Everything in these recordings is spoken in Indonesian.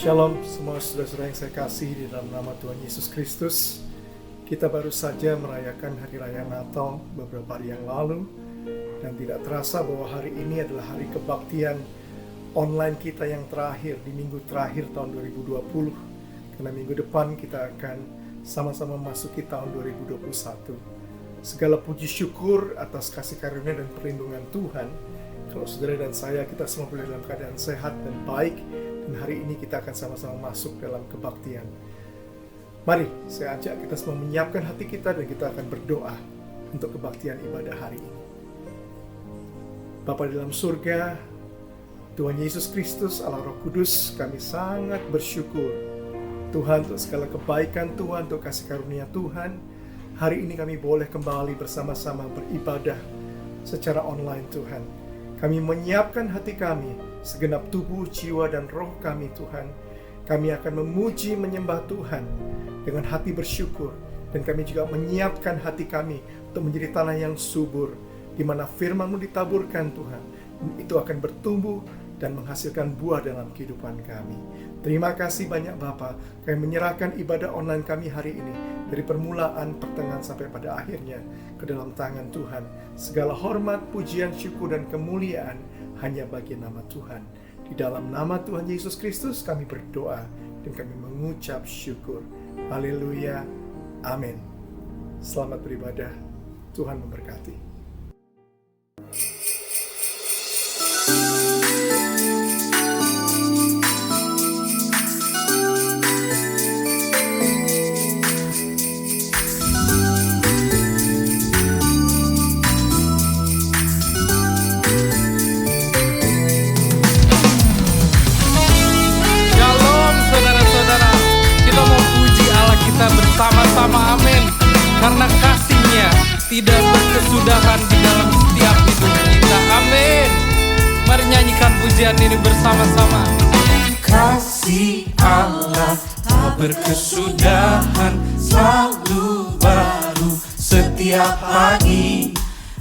Shalom semua saudara-saudara yang saya kasih di dalam nama Tuhan Yesus Kristus. Kita baru saja merayakan Hari Raya Natal beberapa hari yang lalu, dan tidak terasa bahwa hari ini adalah hari kebaktian online kita yang terakhir di minggu terakhir tahun 2020. Karena minggu depan kita akan sama-sama masuki tahun 2021. Segala puji syukur atas kasih karunia dan perlindungan Tuhan. Kalau saudara dan saya, kita semua berada dalam keadaan sehat dan baik, dan hari ini kita akan sama-sama masuk dalam kebaktian. Mari saya ajak kita semua menyiapkan hati kita, dan kita akan berdoa untuk kebaktian ibadah hari ini. Bapa di dalam surga, Tuhan Yesus Kristus, Allah Roh Kudus, kami sangat bersyukur Tuhan untuk segala kebaikan Tuhan, untuk kasih karunia Tuhan. Hari ini kami boleh kembali bersama-sama beribadah secara online Tuhan. Kami menyiapkan hati kami, segenap tubuh, jiwa, dan roh kami Tuhan. Kami akan memuji, menyembah Tuhan dengan hati bersyukur. Dan kami juga menyiapkan hati kami untuk menjadi tanah yang subur, di mana firman-Mu ditaburkan Tuhan. Itu akan bertumbuh dan menghasilkan buah dalam kehidupan kami. Terima kasih banyak Bapa. Kami menyerahkan ibadah online kami hari ini, dari permulaan, pertengahan, sampai pada akhirnya, ke dalam tangan Tuhan. Segala hormat, pujian, syukur, dan kemuliaan hanya bagi nama Tuhan. Di dalam nama Tuhan Yesus Kristus kami berdoa, dan kami mengucap syukur. Haleluya. Amin. Selamat beribadah. Tuhan memberkati. Bersama-sama, amin. Karena kasih-Nya tidak berkesudahan di dalam setiap hidup kita, amin. Mari nyanyikan pujian ini bersama-sama. Kasih Allah tak berkesudahan, selalu baru setiap pagi.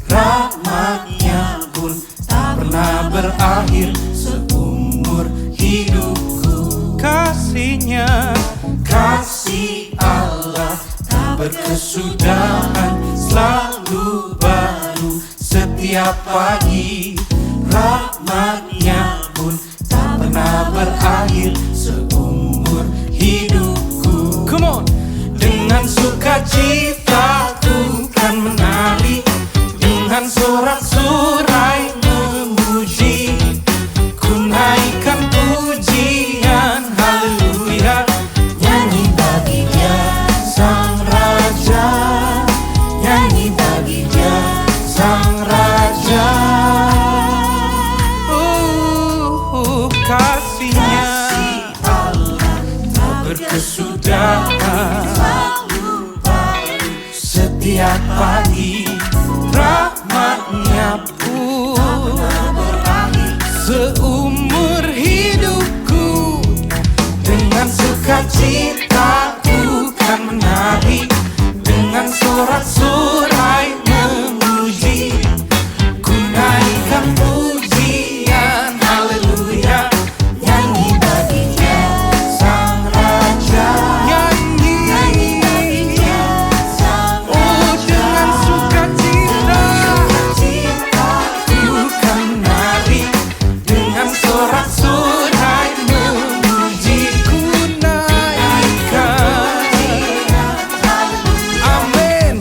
Rahmat-Nya pun tak pernah berakhir seumur hidupku. Kasih-Nya, kasih Allah tak berkesudahan, selalu baru setiap pagi. Rahmat-Nya pun tak pernah berakhir seumur hidupku. Come on. Dengan sukacita ku kan menari, dengan sorak-sorai memuji, ku naikkan pujian, haleluya. Nyanyi bagi Dia Sang Raja, nyanyi bagi Dia Sang Raja. Kasih-Nya Allah tak berkesudahan, selalu baru setiap pagi. Rahmat-Nya pun tak berakhir seumur hidupku. Dengan sukacita ku kan menari, dengan sorak-sorai memuji, ku naikkan pujian, haleluya. Nyanyi bagi Dia Sang Raja, nyanyi bagi Dia Sang Raja. Dengan sukacita ku kan menari, dengan sorak-sorai memuji, ku naikkan, amin.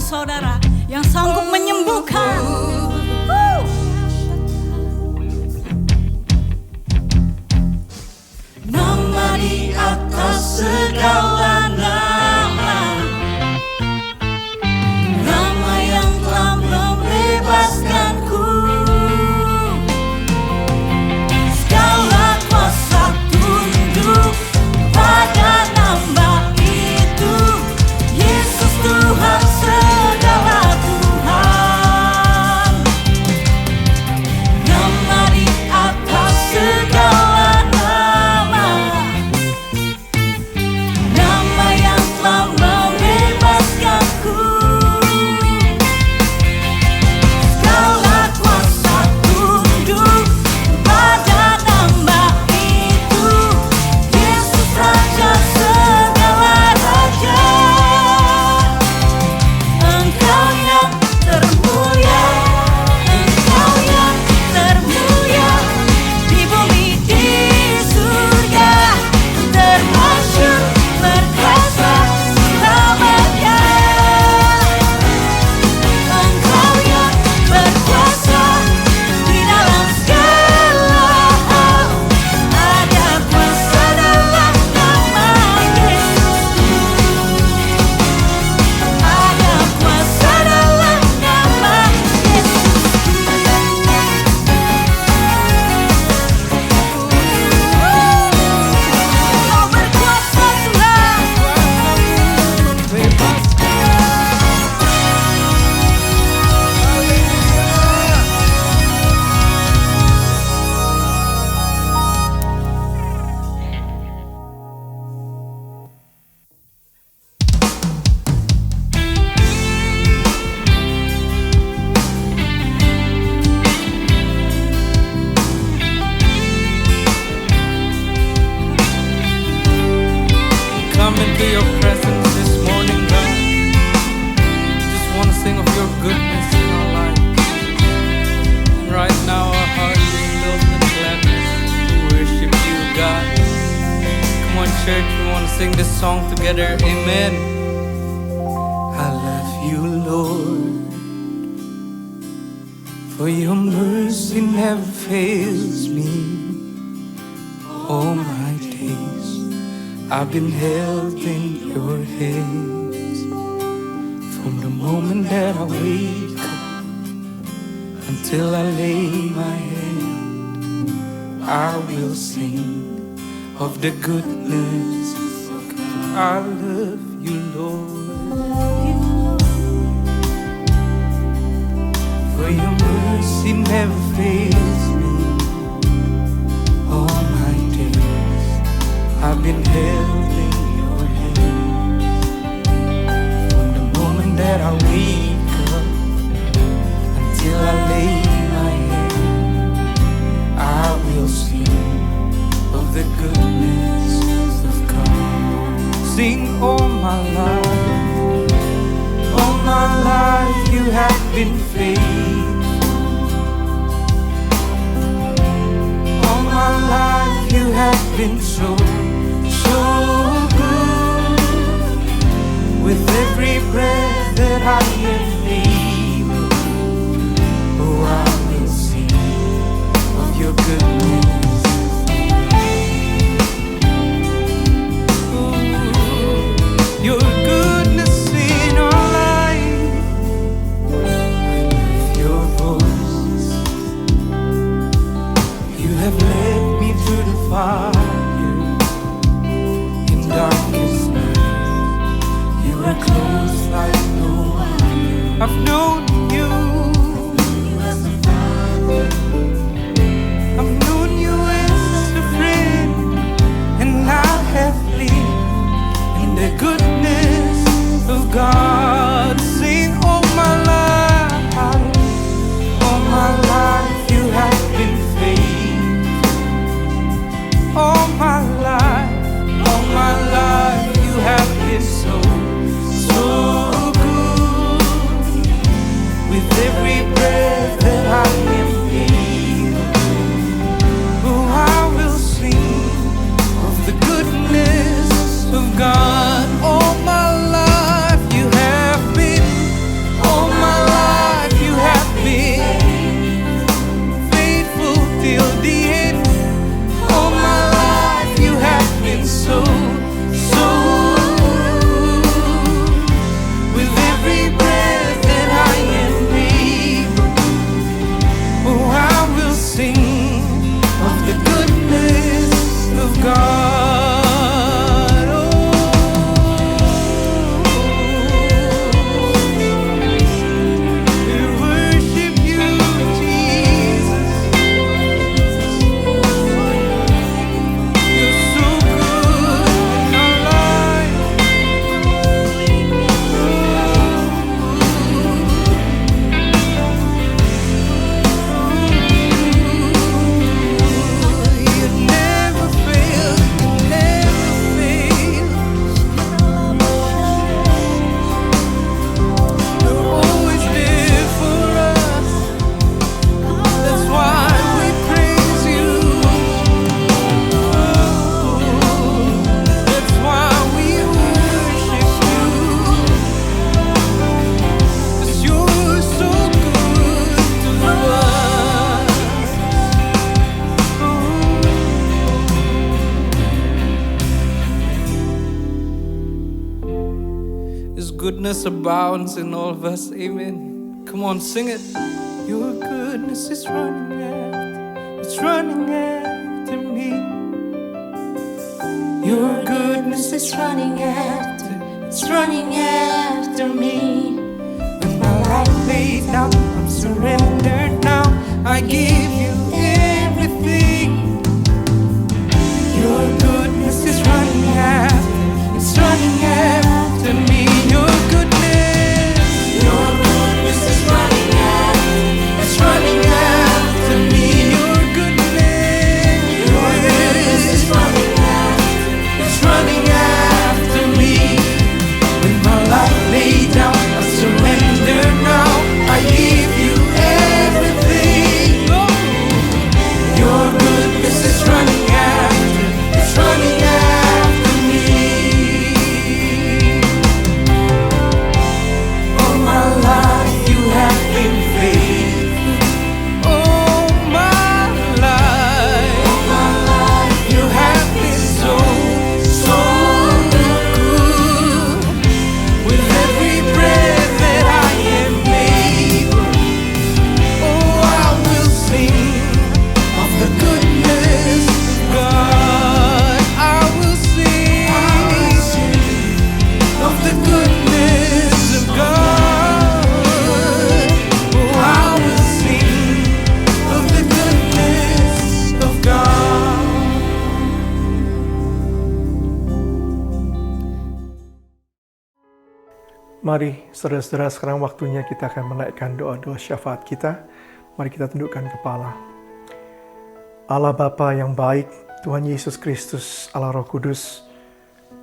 saudara yang sanggup menyembuhkan. Nama di atas segala nama, nama yang telah membebaskanku. Segala kuasa tunduk pada nama itu, Yesus Tuhan segala Tuhan. Nama di atas segala nama, nama yang telah membebaskanku. Segala kuasa tunduk pada nama itu, Yesus Raja segala raja. Engkau yang termulia, Engkau yang termulia di bumi di surga, termasyhur berkuasa selamanya. Engkau yang berkuasa di dalam segala hal, ada kuasa dalam nama Yesus, ada kuasa dalam nama Yesus. Kau berkuasa Tuhan, come into your presence this morning, God. Just want to sing of your goodness in our life. And right now our hearts are filled with gladness to worship you, God. Come on, church, we want to sing this song together. Amen. I love you, Lord, for your mercy never fails me. All my days I've been held in your hands. From the moment that I wake up until I lay my head, I will sing of the goodness of God. I love you, Lord, for your mercy never fails me. All my days I've been held in your hands. From the moment that I wake up until I lay my head, I will sing of the goodness of God. Sing all my life, all my life you have been faithful. All my life you have been so good. With every breath that I am able, oh, I will sing of your goodness. Ooh, your goodness in our life. I love your voice. You have led me through the fire in darkest night. You are close like no one. I've known goodness abounds in all of us. Amen. Come on, sing it. Your goodness is running after me. Your goodness is running after me. When my life laid down, I'm surrendered now. I give you everything. Your goodness is running after me. Your goodness is running after me. Your goodness is running after me. When my life laid down, I surrender now. I give you everything. Your goodness is running after me. All my life you have been faithful. All my life you have been so good. With every breath that I am able, oh, I will sing of the goodness of God. I will sing of the goodness of God. Oh, I will sing of the goodness of God. Mari saudara-saudara, sekarang waktunya kita akan menaikkan doa-doa syafaat kita. Mari kita tundukkan kepala. Allah Bapa yang baik, Tuhan Yesus Kristus, Allah Roh Kudus,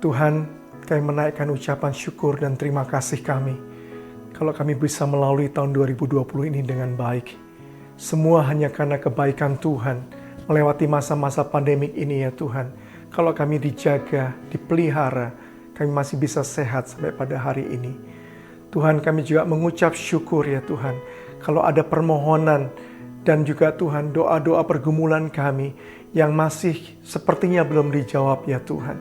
Tuhan, kami menaikkan ucapan syukur dan terima kasih kami kalau kami bisa melalui tahun 2020 ini dengan baik. Semua hanya karena kebaikan Tuhan melewati masa-masa pandemik ini ya Tuhan. Kalau kami dijaga, dipelihara, kami masih bisa sehat sampai pada hari ini. Tuhan, kami juga mengucap syukur ya Tuhan, kalau ada permohonan dan juga Tuhan doa-doa pergumulan kami yang masih sepertinya belum dijawab ya Tuhan.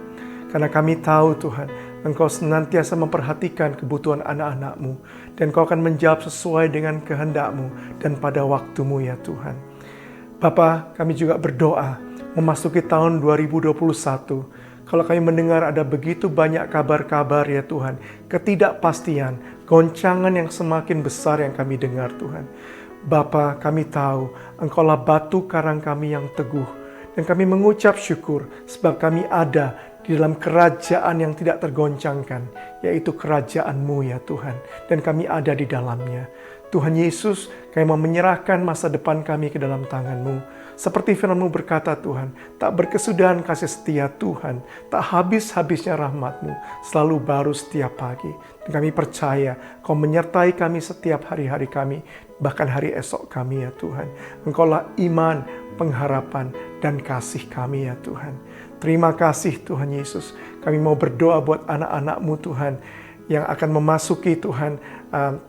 Karena kami tahu Tuhan, Engkau senantiasa memperhatikan kebutuhan anak-anak-Mu dan Kau akan menjawab sesuai dengan kehendak-Mu dan pada waktu-Mu ya Tuhan. Bapa, kami juga berdoa memasuki tahun 2021. Kalau kami mendengar ada begitu banyak kabar-kabar ya Tuhan, ketidakpastian, goncangan yang semakin besar yang kami dengar Tuhan. Bapa, kami tahu Engkaulah batu karang kami yang teguh. Dan kami mengucap syukur sebab kami ada di dalam kerajaan yang tidak tergoncangkan, yaitu kerajaan-Mu ya Tuhan. Dan kami ada di dalamnya. Tuhan Yesus, kami mau menyerahkan masa depan kami ke dalam tangan-Mu. Seperti firman-Mu berkata Tuhan, tak berkesudahan kasih setia Tuhan, tak habis-habisnya rahmat-Mu, selalu baru setiap pagi. Dan kami percaya Kau menyertai kami setiap hari-hari kami, bahkan hari esok kami ya Tuhan. Engkaulah iman, pengharapan, dan kasih kami ya Tuhan. Terima kasih Tuhan Yesus. Kami mau berdoa buat anak-anak-Mu Tuhan, yang akan memasuki Tuhan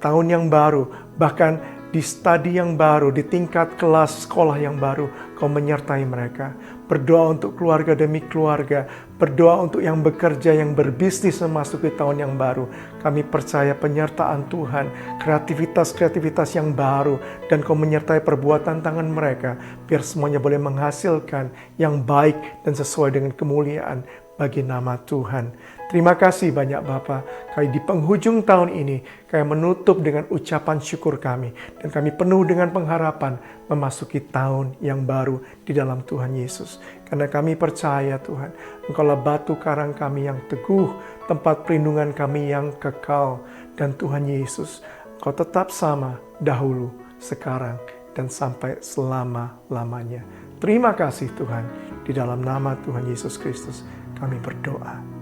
tahun yang baru, bahkan di studi yang baru, di tingkat kelas sekolah yang baru, Kau menyertai mereka. Berdoa untuk keluarga demi keluarga, berdoa untuk yang bekerja, yang berbisnis memasuki tahun yang baru. Kami percaya penyertaan Tuhan, kreativitas-kreativitas yang baru, dan Kau menyertai perbuatan tangan mereka, biar semuanya boleh menghasilkan yang baik dan sesuai dengan kemuliaan bagi nama Tuhan. Terima kasih banyak Bapa. Kami di penghujung tahun ini, kami menutup dengan ucapan syukur kami. Dan kami penuh dengan pengharapan memasuki tahun yang baru di dalam Tuhan Yesus. Karena kami percaya Tuhan, Engkaulah batu karang kami yang teguh, tempat perlindungan kami yang kekal. Dan Tuhan Yesus, Kau tetap sama dahulu, sekarang, dan sampai selama-lamanya. Terima kasih Tuhan. Di dalam nama Tuhan Yesus Kristus kami berdoa.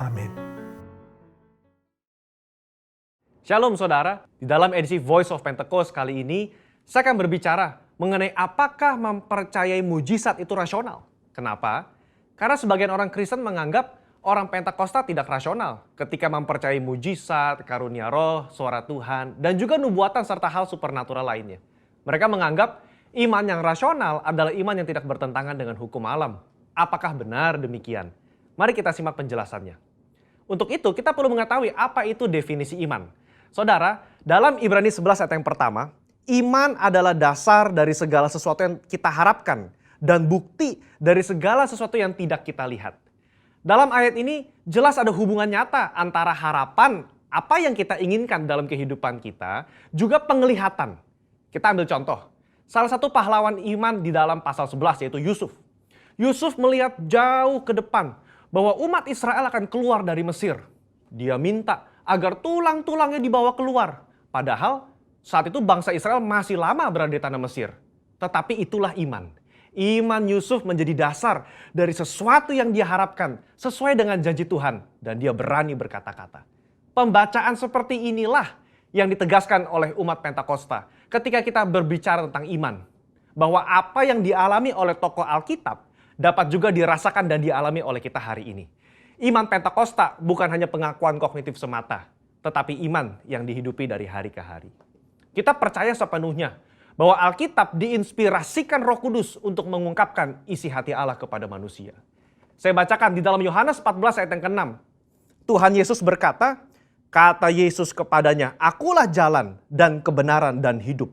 Amin. Shalom saudara, di dalam edisi Voice of Pentecost kali ini, saya akan berbicara mengenai apakah mempercayai mujizat itu rasional. Kenapa? Karena sebagian orang Kristen menganggap orang Pentakosta tidak rasional ketika mempercayai mujizat, karunia roh, suara Tuhan, dan juga nubuatan serta hal supernatural lainnya. Mereka menganggap iman yang rasional adalah iman yang tidak bertentangan dengan hukum alam. Apakah benar demikian? Mari kita simak penjelasannya. Untuk itu kita perlu mengetahui apa itu definisi iman. Saudara, dalam Ibrani 11 ayat yang pertama, iman adalah dasar dari segala sesuatu yang kita harapkan dan bukti dari segala sesuatu yang tidak kita lihat. Dalam ayat ini jelas ada hubungan nyata antara harapan apa yang kita inginkan dalam kehidupan kita, juga penglihatan. Kita ambil contoh, salah satu pahlawan iman di dalam pasal 11 yaitu Yusuf. Yusuf melihat jauh ke depan bahwa umat Israel akan keluar dari Mesir. Dia minta agar tulang-tulangnya dibawa keluar. Padahal saat itu bangsa Israel masih lama berada di tanah Mesir. Tetapi itulah iman. Iman Yusuf menjadi dasar dari sesuatu yang dia harapkan sesuai dengan janji Tuhan. Dan dia berani berkata-kata. Pembacaan seperti inilah yang ditegaskan oleh umat Pentakosta ketika kita berbicara tentang iman. Bahwa apa yang dialami oleh tokoh Alkitab dapat juga dirasakan dan dialami oleh kita hari ini. Iman Pentakosta bukan hanya pengakuan kognitif semata, tetapi iman yang dihidupi dari hari ke hari. Kita percaya sepenuhnya bahwa Alkitab diinspirasikan Roh Kudus untuk mengungkapkan isi hati Allah kepada manusia. Saya bacakan di dalam Yohanes 14 ayat yang ke-6. Tuhan Yesus berkata, kata Yesus kepadanya, "Akulah jalan dan kebenaran dan hidup.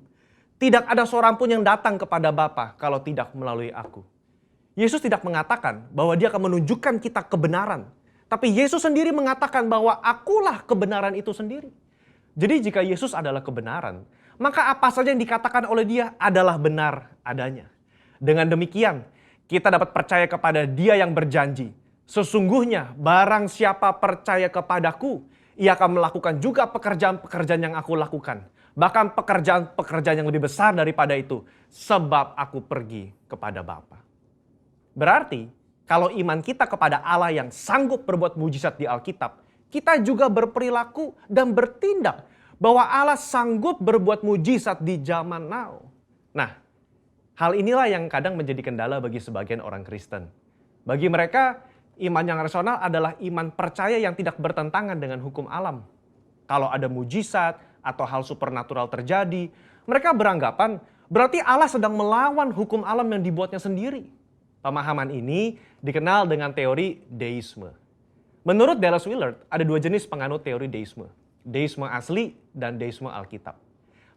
Tidak ada seorang pun yang datang kepada Bapa kalau tidak melalui aku." Yesus tidak mengatakan bahwa dia akan menunjukkan kita kebenaran. Tapi Yesus sendiri mengatakan bahwa akulah kebenaran itu sendiri. Jadi jika Yesus adalah kebenaran, maka apa saja yang dikatakan oleh dia adalah benar adanya. Dengan demikian, kita dapat percaya kepada dia yang berjanji. Sesungguhnya barang siapa percaya kepadaku, ia akan melakukan juga pekerjaan-pekerjaan yang aku lakukan. Bahkan pekerjaan-pekerjaan yang lebih besar daripada itu. Sebab aku pergi kepada Bapa. Berarti, kalau iman kita kepada Allah yang sanggup berbuat mujizat di Alkitab, kita juga berperilaku dan bertindak bahwa Allah sanggup berbuat mujizat di zaman now. Nah, hal inilah yang kadang menjadi kendala bagi sebagian orang Kristen. Bagi mereka, iman yang rasional adalah iman percaya yang tidak bertentangan dengan hukum alam. Kalau ada mujizat atau hal supernatural terjadi, mereka beranggapan berarti Allah sedang melawan hukum alam yang dibuatnya sendiri. Pemahaman ini dikenal dengan teori deisme. Menurut Dallas Willard, ada dua jenis penganut teori deisme. Deisme asli dan deisme Alkitab.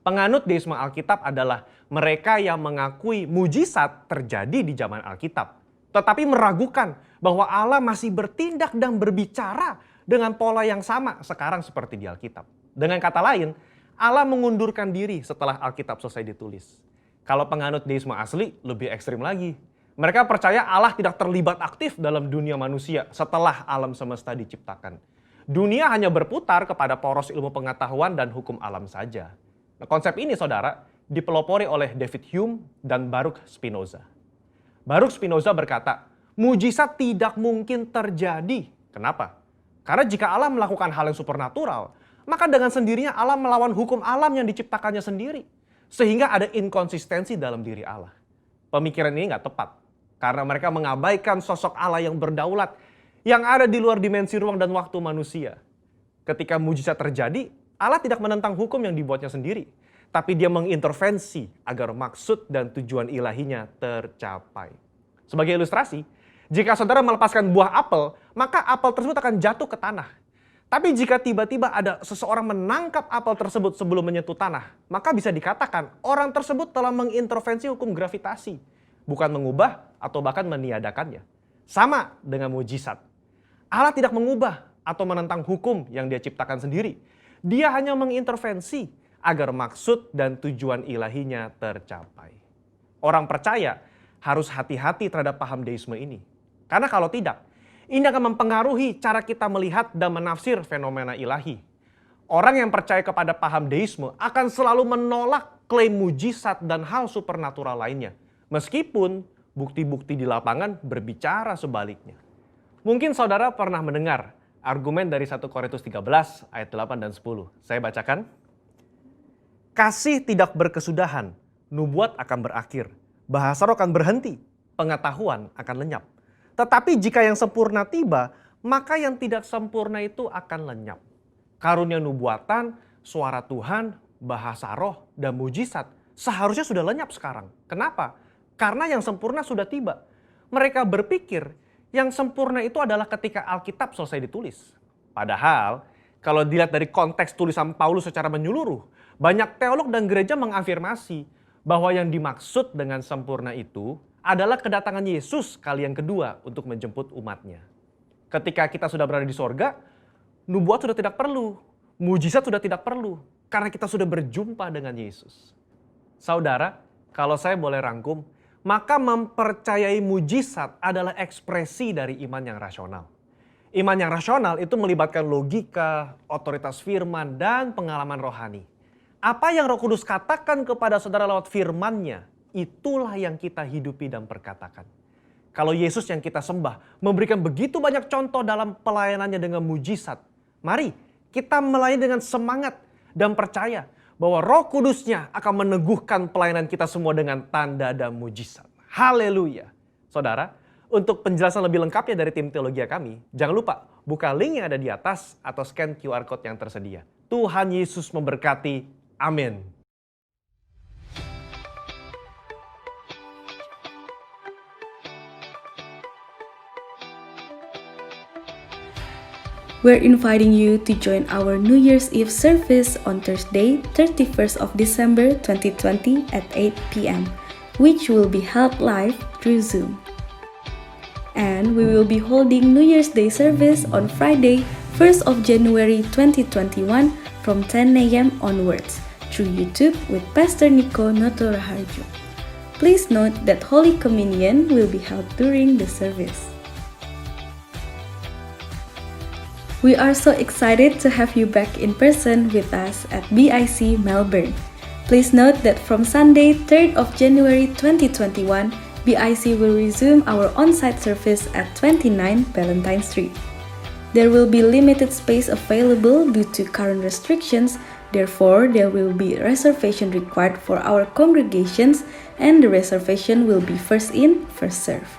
Penganut deisme Alkitab adalah mereka yang mengakui mujizat terjadi di zaman Alkitab. Tetapi meragukan bahwa Allah masih bertindak dan berbicara dengan pola yang sama sekarang seperti di Alkitab. Dengan kata lain, Allah mengundurkan diri setelah Alkitab selesai ditulis. Kalau penganut deisme asli, lebih ekstrim lagi. Mereka percaya Allah tidak terlibat aktif dalam dunia manusia setelah alam semesta diciptakan. Dunia hanya berputar kepada poros ilmu pengetahuan dan hukum alam saja. Nah, konsep ini, saudara, dipelopori oleh David Hume dan Baruch Spinoza. Baruch Spinoza berkata, mujizat tidak mungkin terjadi. Kenapa? Karena jika Allah melakukan hal yang supernatural, maka dengan sendirinya Allah melawan hukum alam yang diciptakannya sendiri. Sehingga ada inkonsistensi dalam diri Allah. Pemikiran ini nggak tepat. Karena mereka mengabaikan sosok Allah yang berdaulat, yang ada di luar dimensi ruang dan waktu manusia. Ketika mujizat terjadi, Allah tidak menentang hukum yang dibuatnya sendiri. Tapi dia mengintervensi agar maksud dan tujuan ilahinya tercapai. Sebagai ilustrasi, jika saudara melepaskan buah apel, maka apel tersebut akan jatuh ke tanah. Tapi jika tiba-tiba ada seseorang menangkap apel tersebut sebelum menyentuh tanah, maka bisa dikatakan orang tersebut telah mengintervensi hukum gravitasi. Bukan mengubah atau bahkan meniadakannya. Sama dengan mujizat. Allah tidak mengubah atau menentang hukum yang dia ciptakan sendiri. Dia hanya mengintervensi agar maksud dan tujuan ilahinya tercapai. Orang percaya harus hati-hati terhadap paham deisme ini. Karena kalau tidak, ini akan mempengaruhi cara kita melihat dan menafsir fenomena ilahi. Orang yang percaya kepada paham deisme akan selalu menolak klaim mujizat dan hal supernatural lainnya. Meskipun bukti-bukti di lapangan berbicara sebaliknya. Mungkin saudara pernah mendengar argumen dari 1 Korintus 13 ayat 8 dan 10. Saya bacakan. Kasih tidak berkesudahan, nubuat akan berakhir, bahasa roh akan berhenti, pengetahuan akan lenyap. Tetapi jika yang sempurna tiba, maka yang tidak sempurna itu akan lenyap. Karunia nubuatan, suara Tuhan, bahasa roh, dan mujizat seharusnya sudah lenyap sekarang. Kenapa? Karena yang sempurna sudah tiba. Mereka berpikir yang sempurna itu adalah ketika Alkitab selesai ditulis. Padahal, kalau dilihat dari konteks tulisan Paulus secara menyeluruh, banyak teolog dan gereja mengafirmasi bahwa yang dimaksud dengan sempurna itu adalah kedatangan Yesus kali yang kedua untuk menjemput umatnya. Ketika kita sudah berada di sorga, nubuat sudah tidak perlu, mujizat sudah tidak perlu, karena kita sudah berjumpa dengan Yesus. Saudara, kalau saya boleh rangkum, maka mempercayai mujizat adalah ekspresi dari iman yang rasional. Iman yang rasional itu melibatkan logika, otoritas firman, dan pengalaman rohani. Apa yang Roh Kudus katakan kepada saudara lewat firman-Nya, itulah yang kita hidupi dan perkatakan. Kalau Yesus yang kita sembah memberikan begitu banyak contoh dalam pelayanannya dengan mujizat, mari kita melayani dengan semangat dan percaya bahwa Roh Kudus-Nya akan meneguhkan pelayanan kita semua dengan tanda dan mujizat. Haleluya. Saudara, untuk penjelasan lebih lengkapnya dari tim teologia kami, jangan lupa buka link yang ada di atas atau scan QR Code yang tersedia. Tuhan Yesus memberkati. Amin. We're inviting you to join our New Year's Eve service on Thursday, 31st of December 2020 at 8 p.m., which will be held live through Zoom. And we will be holding New Year's Day service on Friday, 1st of January 2021 from 10 a.m. onwards through YouTube with Pastor Nico Noto Raharjo. Please note that Holy Communion will be held during the service. We are so excited to have you back in person with us at BIC Melbourne. Please note that from Sunday, 3rd of January 2021, BIC will resume our on-site service at 29 Valentine Street. There will be limited space available due to current restrictions, therefore there will be reservation required for our congregations and the reservation will be first in, first served.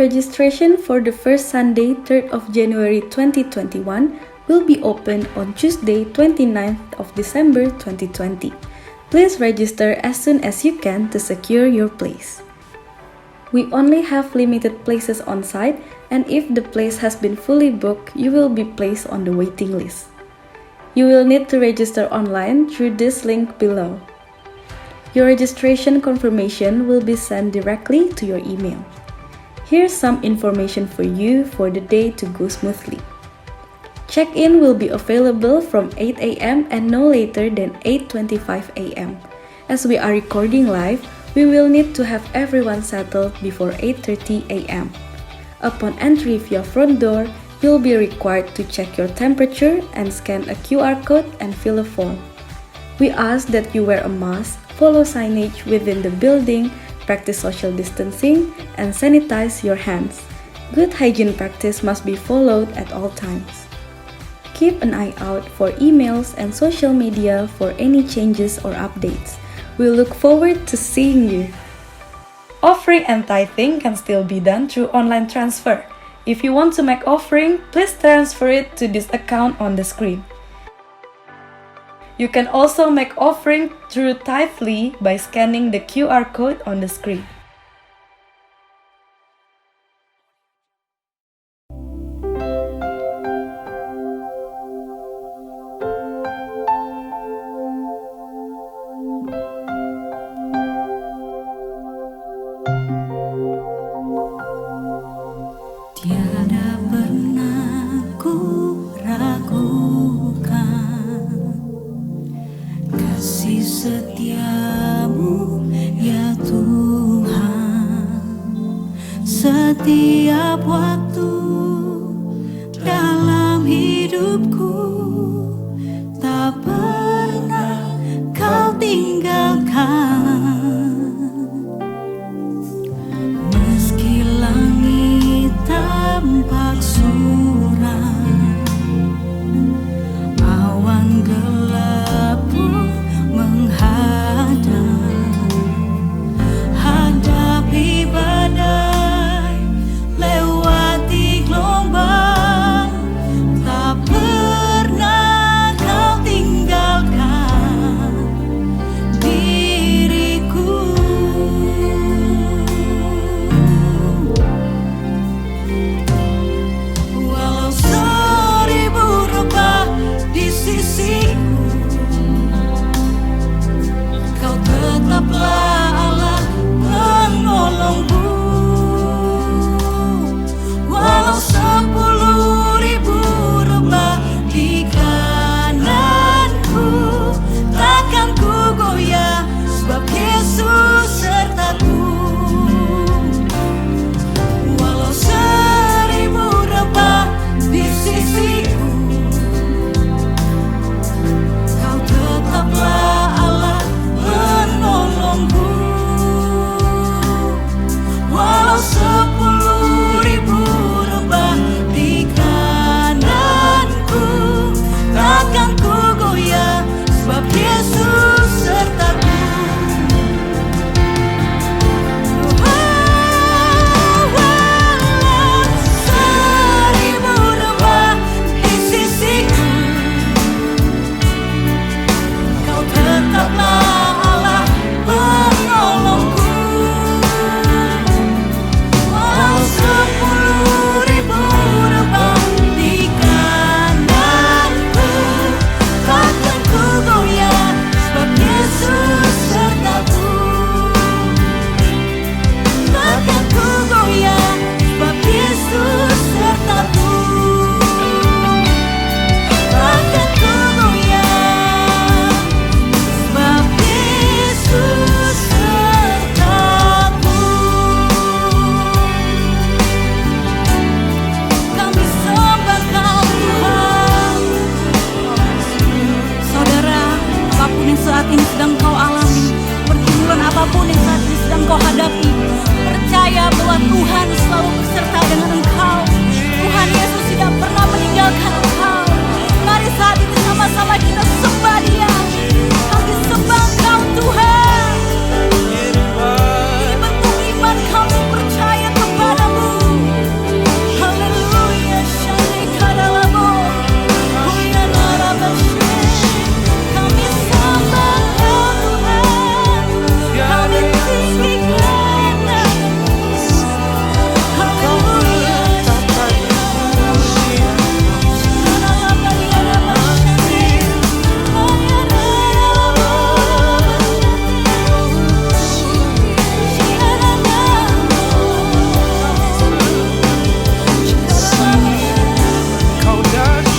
Registration for the first Sunday, 3rd of January 2021 will be open on Tuesday, 29th of December 2020. Please register as soon as you can to secure your place. We only have limited places on site, and if the place has been fully booked, you will be placed on the waiting list. You will need to register online through this link below. Your registration confirmation will be sent directly to your email. Here's some information for you for the day to go smoothly. Check-in will be available from 8 a.m. and no later than 8:25 a.m. As we are recording live, we will need to have everyone settled before 8:30 a.m. Upon entry via front door, you'll be required to check your temperature and scan a QR code and fill a form. We ask that you wear a mask, follow signage within the building, practice social distancing, and sanitize your hands. Good hygiene practice must be followed at all times. Keep an eye out for emails and social media for any changes or updates. We look forward to seeing you. Offering and tithing can still be done through online transfer. If you want to make offering, please transfer it to this account on the screen. You can also make offering through Tithely by scanning the QR code on the screen. Tiada pernah ku ragukan kasih setiamu ya Tuhan. Setiap waktu dalam hidupku tak pernah kau tinggalkan. Meski langit tampak suram, awan gelap pun menghadap. Hadapi badai, lewati gelombang, tak pernah kau tinggalkan diri. yang saat ini sedang kau alami, pergumulan apapun yang saat ini sedang kau hadapi, percaya bahwa Tuhan selalu beserta dengan engkau. Tuhan Yesus tidak pernah meninggalkan engkau. Mari saat ini sama-sama kita sembah Dia. Kami sembah Engkau Tuhan. Ini bentuk iman kami percaya kepadamu. Haleluya. Syarikadalamo. Huyanarabashe. Kami sembah Engkau Tuhan. Kami tinggikan namamu. Haleluya. Kau dahsyat,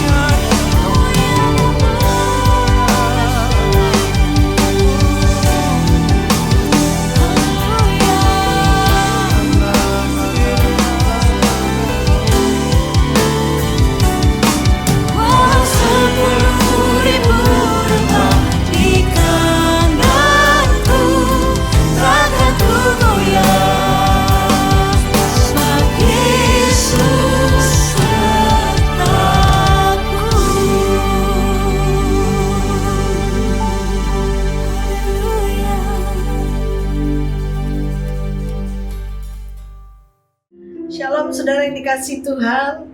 Shalom saudara yang dikasihi Tuhan.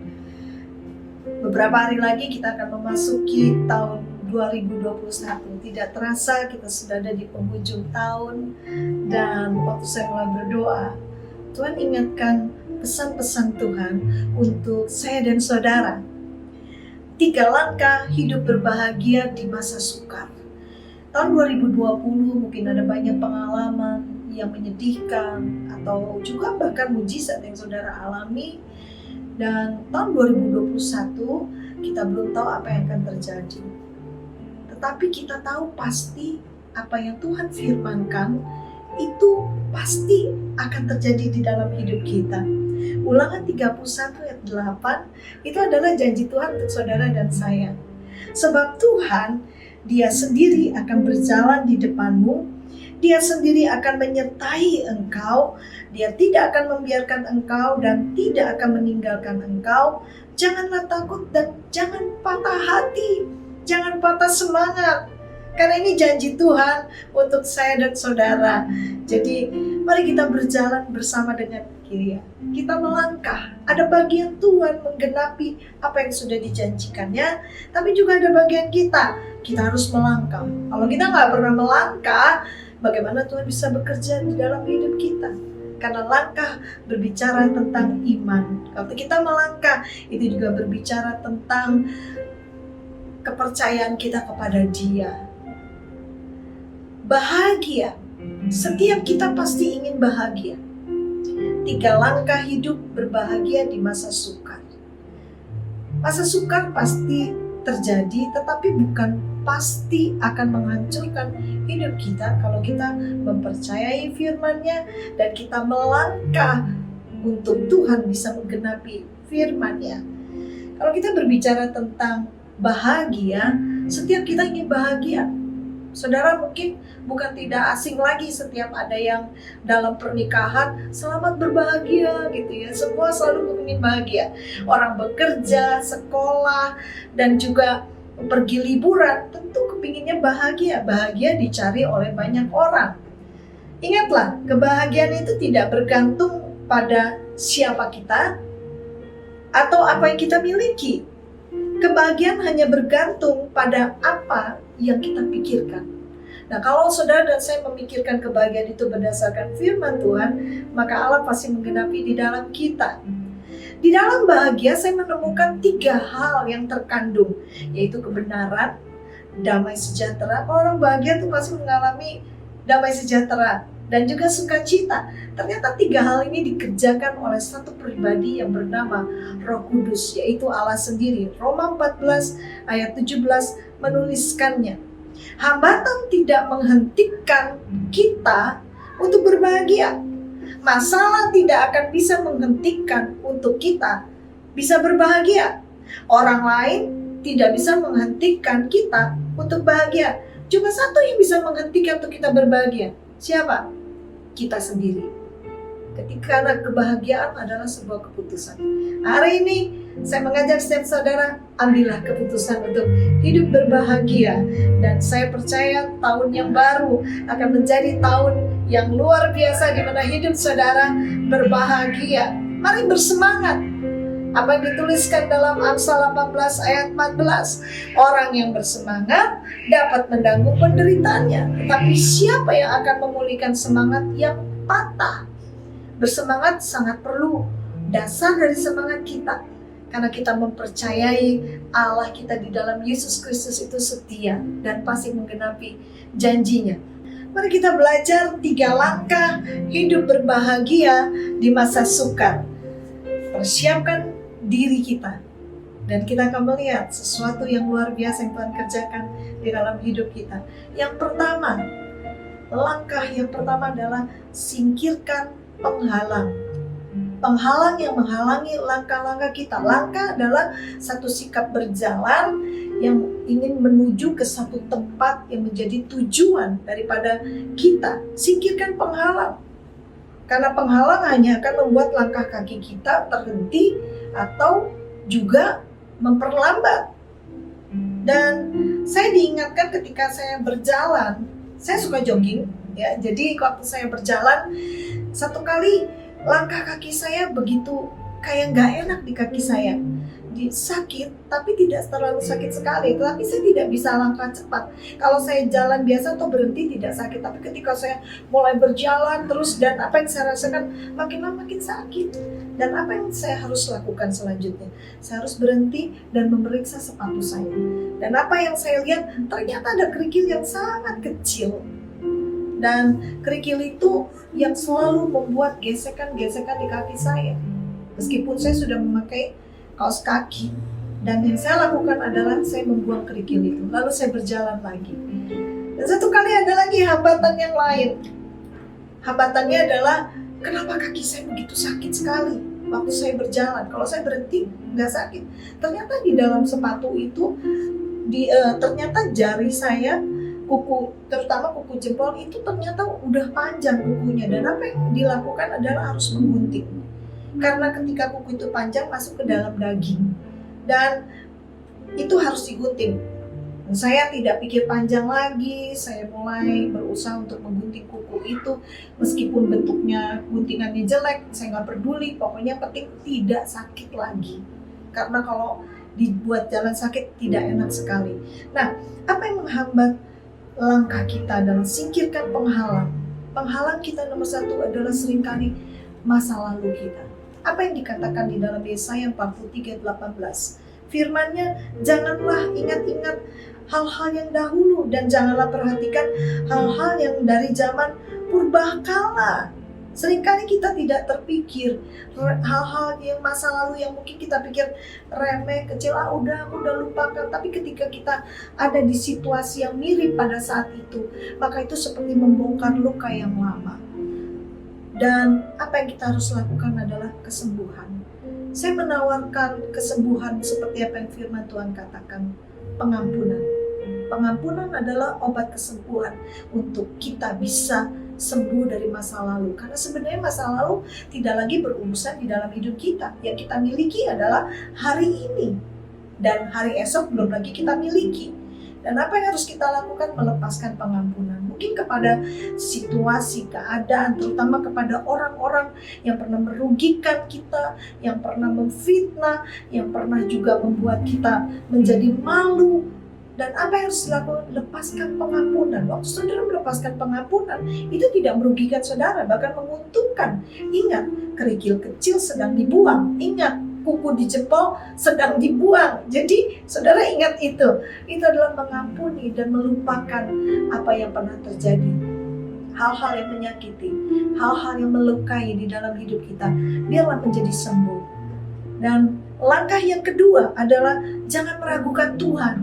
Beberapa hari lagi kita akan memasuki tahun 2021. Tidak terasa kita sudah ada di penghujung tahun. Dan waktu saya mulai berdoa, Tuhan ingatkan pesan-pesan Tuhan untuk saya dan saudara. 3 langkah hidup berbahagia di masa sukar. Tahun 2020 mungkin ada banyak pengalaman yang menyedihkan atau juga bahkan mujizat yang saudara alami, dan tahun 2021 kita belum tahu apa yang akan terjadi, tetapi kita tahu pasti apa yang Tuhan firmankan itu pasti akan terjadi di dalam hidup kita. Ulangan 31 ayat 8 itu adalah janji Tuhan untuk saudara dan saya. Sebab Tuhan, Dia sendiri akan berjalan di depanmu, Dia sendiri akan menyertai engkau, Dia tidak akan membiarkan engkau dan tidak akan meninggalkan engkau. Janganlah takut dan jangan patah hati, jangan patah semangat, karena ini janji Tuhan untuk saya dan saudara. Jadi mari kita berjalan bersama dengan Dia. Kita melangkah, ada bagian Tuhan menggenapi apa yang sudah dijanjikannya, tapi juga ada bagian kita harus melangkah. Kalau kita nggak pernah melangkah, bagaimana Tuhan bisa bekerja di dalam hidup kita? Karena langkah berbicara tentang iman. Kalau kita melangkah, itu juga berbicara tentang kepercayaan kita kepada Dia. Bahagia. Setiap kita pasti ingin bahagia. 3 langkah hidup berbahagia di masa sukar. Masa sukar pasti terjadi, tetapi bukan pasti akan menghancurkan hidup kita kalau kita mempercayai firman-Nya dan kita melangkah untuk Tuhan bisa menggenapi firman-Nya. Kalau kita berbicara tentang bahagia, setiap kita ingin bahagia. Saudara mungkin bukan tidak asing lagi setiap ada yang dalam pernikahan selamat berbahagia gitu ya. Semua selalu ingin bahagia. Orang bekerja, sekolah, dan juga pergi liburan tentu kepinginnya bahagia. Bahagia dicari oleh banyak orang. Ingatlah, kebahagiaan itu tidak bergantung pada siapa kita atau apa yang kita miliki. Kebahagiaan hanya bergantung pada apa yang kita pikirkan. Nah, kalau saudara dan saya memikirkan kebahagiaan itu berdasarkan firman Tuhan, maka Allah pasti menggenapi di dalam kita. Di dalam bahagia saya menemukan 3 hal yang terkandung, yaitu kebenaran, damai sejahtera. Orang bahagia itu pasti mengalami damai sejahtera dan juga sukacita. Ternyata 3 hal ini dikerjakan oleh satu pribadi yang bernama Roh Kudus, yaitu Allah sendiri. Roma 14 ayat 17 menuliskannya. Hambatan tidak menghentikan kita untuk berbahagia. Masalah tidak akan bisa menghentikan untuk kita bisa berbahagia. Orang lain tidak bisa menghentikan kita untuk bahagia. Cuma satu yang bisa menghentikan untuk kita berbahagia. Siapa? Kita sendiri. Karena kebahagiaan adalah sebuah keputusan. Hari ini saya mengajak setiap saudara, ambillah keputusan untuk hidup berbahagia. Dan saya percaya tahun yang baru akan menjadi tahun yang luar biasa di mana hidup saudara berbahagia. Mari bersemangat. Apa yang dituliskan dalam Amsal 18 ayat 14. Orang yang bersemangat dapat menanggung penderitaannya. Tetapi siapa yang akan memulihkan semangat yang patah? Bersemangat sangat perlu. Dasar dari semangat kita, karena kita mempercayai Allah kita di dalam Yesus Kristus itu setia dan pasti menggenapi janjinya. Mari kita belajar 3 langkah hidup berbahagia di masa sukar. Persiapkan diri kita, dan kita akan melihat sesuatu yang luar biasa yang Tuhan kerjakan di dalam hidup kita. Yang pertama, langkah yang pertama adalah singkirkan penghalang. Penghalang yang menghalangi langkah-langkah kita. Langkah adalah satu sikap berjalan yang ingin menuju ke satu tempat yang menjadi tujuan daripada kita. Singkirkan penghalang. Karena penghalang hanya akan membuat langkah kaki kita terhenti atau juga memperlambat. Dan saya diingatkan ketika saya berjalan, saya suka jogging ya. Jadi waktu saya berjalan, satu kali langkah kaki saya begitu kayak nggak enak di kaki saya. Sakit, tapi tidak terlalu sakit sekali. Tapi saya tidak bisa langkah cepat. Kalau saya jalan biasa atau berhenti tidak sakit. Tapi ketika saya mulai berjalan terus, dan apa yang saya rasakan makin lama makin sakit. Dan apa yang saya harus lakukan selanjutnya? Saya harus berhenti dan memeriksa sepatu saya. Dan apa yang saya lihat, ternyata ada kerikil yang sangat kecil. Dan kerikil itu yang selalu membuat gesekan-gesekan di kaki saya. Meskipun saya sudah memakai kaos kaki. Dan yang saya lakukan adalah saya membuang kerikil itu. Lalu saya berjalan lagi. Dan satu kali ada lagi hambatan yang lain. Hambatannya adalah, kenapa kaki saya begitu sakit sekali waktu saya berjalan? Kalau saya berhenti, nggak sakit. Ternyata di dalam sepatu itu, ternyata jari saya, kuku, terutama kuku jempol itu ternyata udah panjang kukunya. Dan apa yang dilakukan adalah harus menggunting. Karena ketika kuku itu panjang masuk ke dalam daging. Dan itu harus digunting. Dan saya tidak pikir panjang lagi, saya mulai berusaha untuk menggunting kuku itu. Meskipun bentuknya, guntingannya jelek, saya nggak peduli. Pokoknya penting tidak sakit lagi. Karena kalau dibuat jalan sakit tidak enak sekali. Nah, apa yang menghambat langkah kita dalam singkirkan penghalang? Penghalang kita nomor 1 adalah seringkali masa lalu kita. Apa yang dikatakan di dalam Yesaya 43:18? Firman-Nya, janganlah ingat-ingat hal-hal yang dahulu dan janganlah perhatikan hal-hal yang dari zaman purbakala. Seringkali kita tidak terpikir hal-hal yang masa lalu yang mungkin kita pikir remeh, kecil, udah lupakan. Tapi ketika kita ada di situasi yang mirip pada saat itu, maka itu seperti membongkar luka yang lama. Dan apa yang kita harus lakukan adalah kesembuhan. Saya menawarkan kesembuhan seperti apa yang firman Tuhan katakan, pengampunan. Pengampunan adalah obat kesembuhan untuk kita bisa sembuh dari masa lalu. Karena sebenarnya masa lalu tidak lagi berurusan di dalam hidup kita. Yang kita miliki adalah hari ini. Dan hari esok belum lagi kita miliki. Dan apa yang harus kita lakukan? Melepaskan pengampunan. Mungkin kepada situasi, keadaan, terutama kepada orang-orang yang pernah merugikan kita, yang pernah memfitnah, yang pernah juga membuat kita menjadi malu. Dan apa yang harus dilakukan? Lepaskan pengampunan. Waktu saudara melepaskan pengampunan, itu tidak merugikan saudara, bahkan menguntungkan. Ingat, kerikil kecil sedang dibuang. Ingat, kuku di jempol sedang dibuang. Jadi saudara ingat itu. Itu adalah mengampuni dan melupakan apa yang pernah terjadi. Hal-hal yang menyakiti, hal-hal yang melukai di dalam hidup kita, biarlah menjadi sembuh. Dan langkah yang kedua adalah jangan meragukan Tuhan.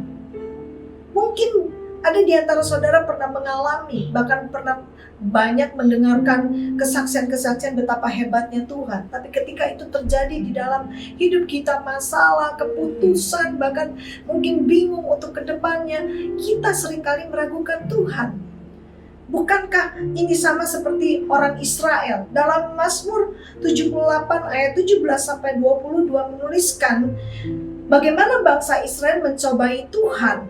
Mungkin Ada di antara saudara pernah mengalami, bahkan pernah banyak mendengarkan kesaksian-kesaksian betapa hebatnya Tuhan. Tapi ketika itu terjadi di dalam hidup kita, masalah, keputusan, bahkan mungkin bingung untuk kedepannya, kita seringkali meragukan Tuhan. Bukankah ini sama seperti orang Israel? Dalam Mazmur 78 ayat 17-22 menuliskan bagaimana bangsa Israel mencobai Tuhan,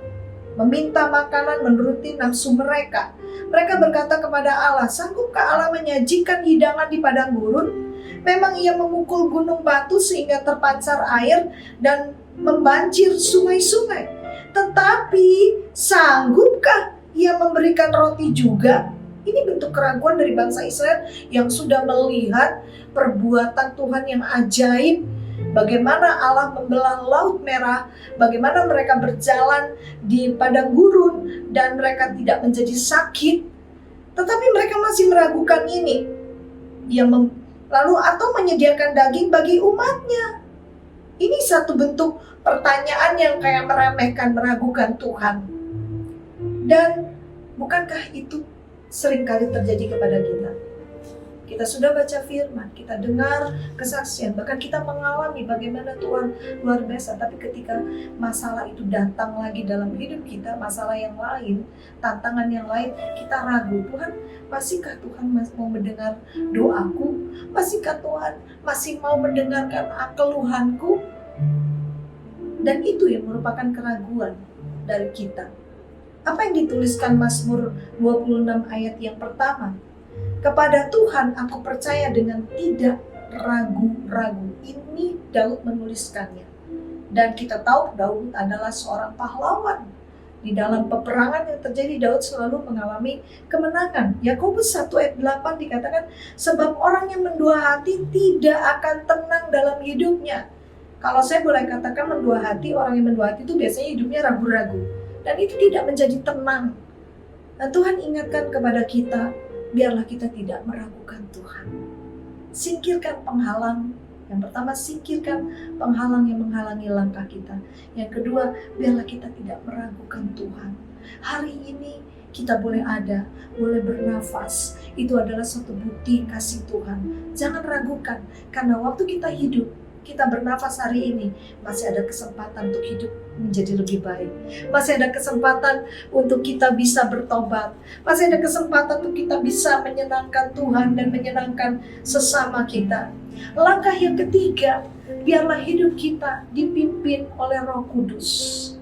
meminta makanan menuruti nafsu mereka. Mereka berkata kepada Allah, sanggupkah Allah menyajikan hidangan di padang gurun? Memang ia memukul gunung batu sehingga terpancar air dan membanjir sungai-sungai. Tetapi sanggupkah ia memberikan roti juga? Ini bentuk keraguan dari bangsa Israel yang sudah melihat perbuatan Tuhan yang ajaib. Bagaimana Allah membelah Laut Merah, bagaimana mereka berjalan di padang gurun dan mereka tidak menjadi sakit. Tetapi mereka masih meragukan ini. Lalu atau menyediakan daging bagi umatnya. Ini satu bentuk pertanyaan yang kayak meremehkan, meragukan Tuhan. Dan bukankah itu seringkali terjadi kepada kita? Kita sudah baca firman, kita dengar kesaksian, bahkan kita mengalami bagaimana Tuhan luar biasa. Tapi ketika masalah itu datang lagi dalam hidup kita, masalah yang lain, tantangan yang lain, kita ragu. Tuhan, masihkah Tuhan mau mendengar doaku? Masihkah Tuhan masih mau mendengarkan keluhanku? Dan itu yang merupakan keraguan dari kita. Apa yang dituliskan Mazmur 26 ayat yang pertama? Kepada Tuhan aku percaya dengan tidak ragu-ragu. Ini Daud menuliskannya. Dan kita tahu Daud adalah seorang pahlawan. Di dalam peperangan yang terjadi, Daud selalu mengalami kemenangan. Yakobus 1 ayat 8 dikatakan, sebab orang yang mendua hati tidak akan tenang dalam hidupnya. Kalau saya boleh katakan mendua hati, orang yang mendua hati itu biasanya hidupnya ragu-ragu. Dan itu tidak menjadi tenang. Dan Tuhan ingatkan kepada kita, biarlah kita tidak meragukan Tuhan. Singkirkan penghalang. Yang pertama, singkirkan penghalang yang menghalangi langkah kita. Yang kedua, biarlah kita tidak meragukan Tuhan. Hari ini kita boleh ada, boleh bernafas. Itu adalah suatu bukti kasih Tuhan. Jangan ragukan, karena waktu kita hidup, kita bernafas hari ini, masih ada kesempatan untuk hidup menjadi lebih baik. Masih ada kesempatan untuk kita bisa bertobat. Masih ada kesempatan untuk kita bisa menyenangkan Tuhan dan menyenangkan sesama kita. Langkah yang ketiga, biarlah hidup kita dipimpin oleh Roh Kudus.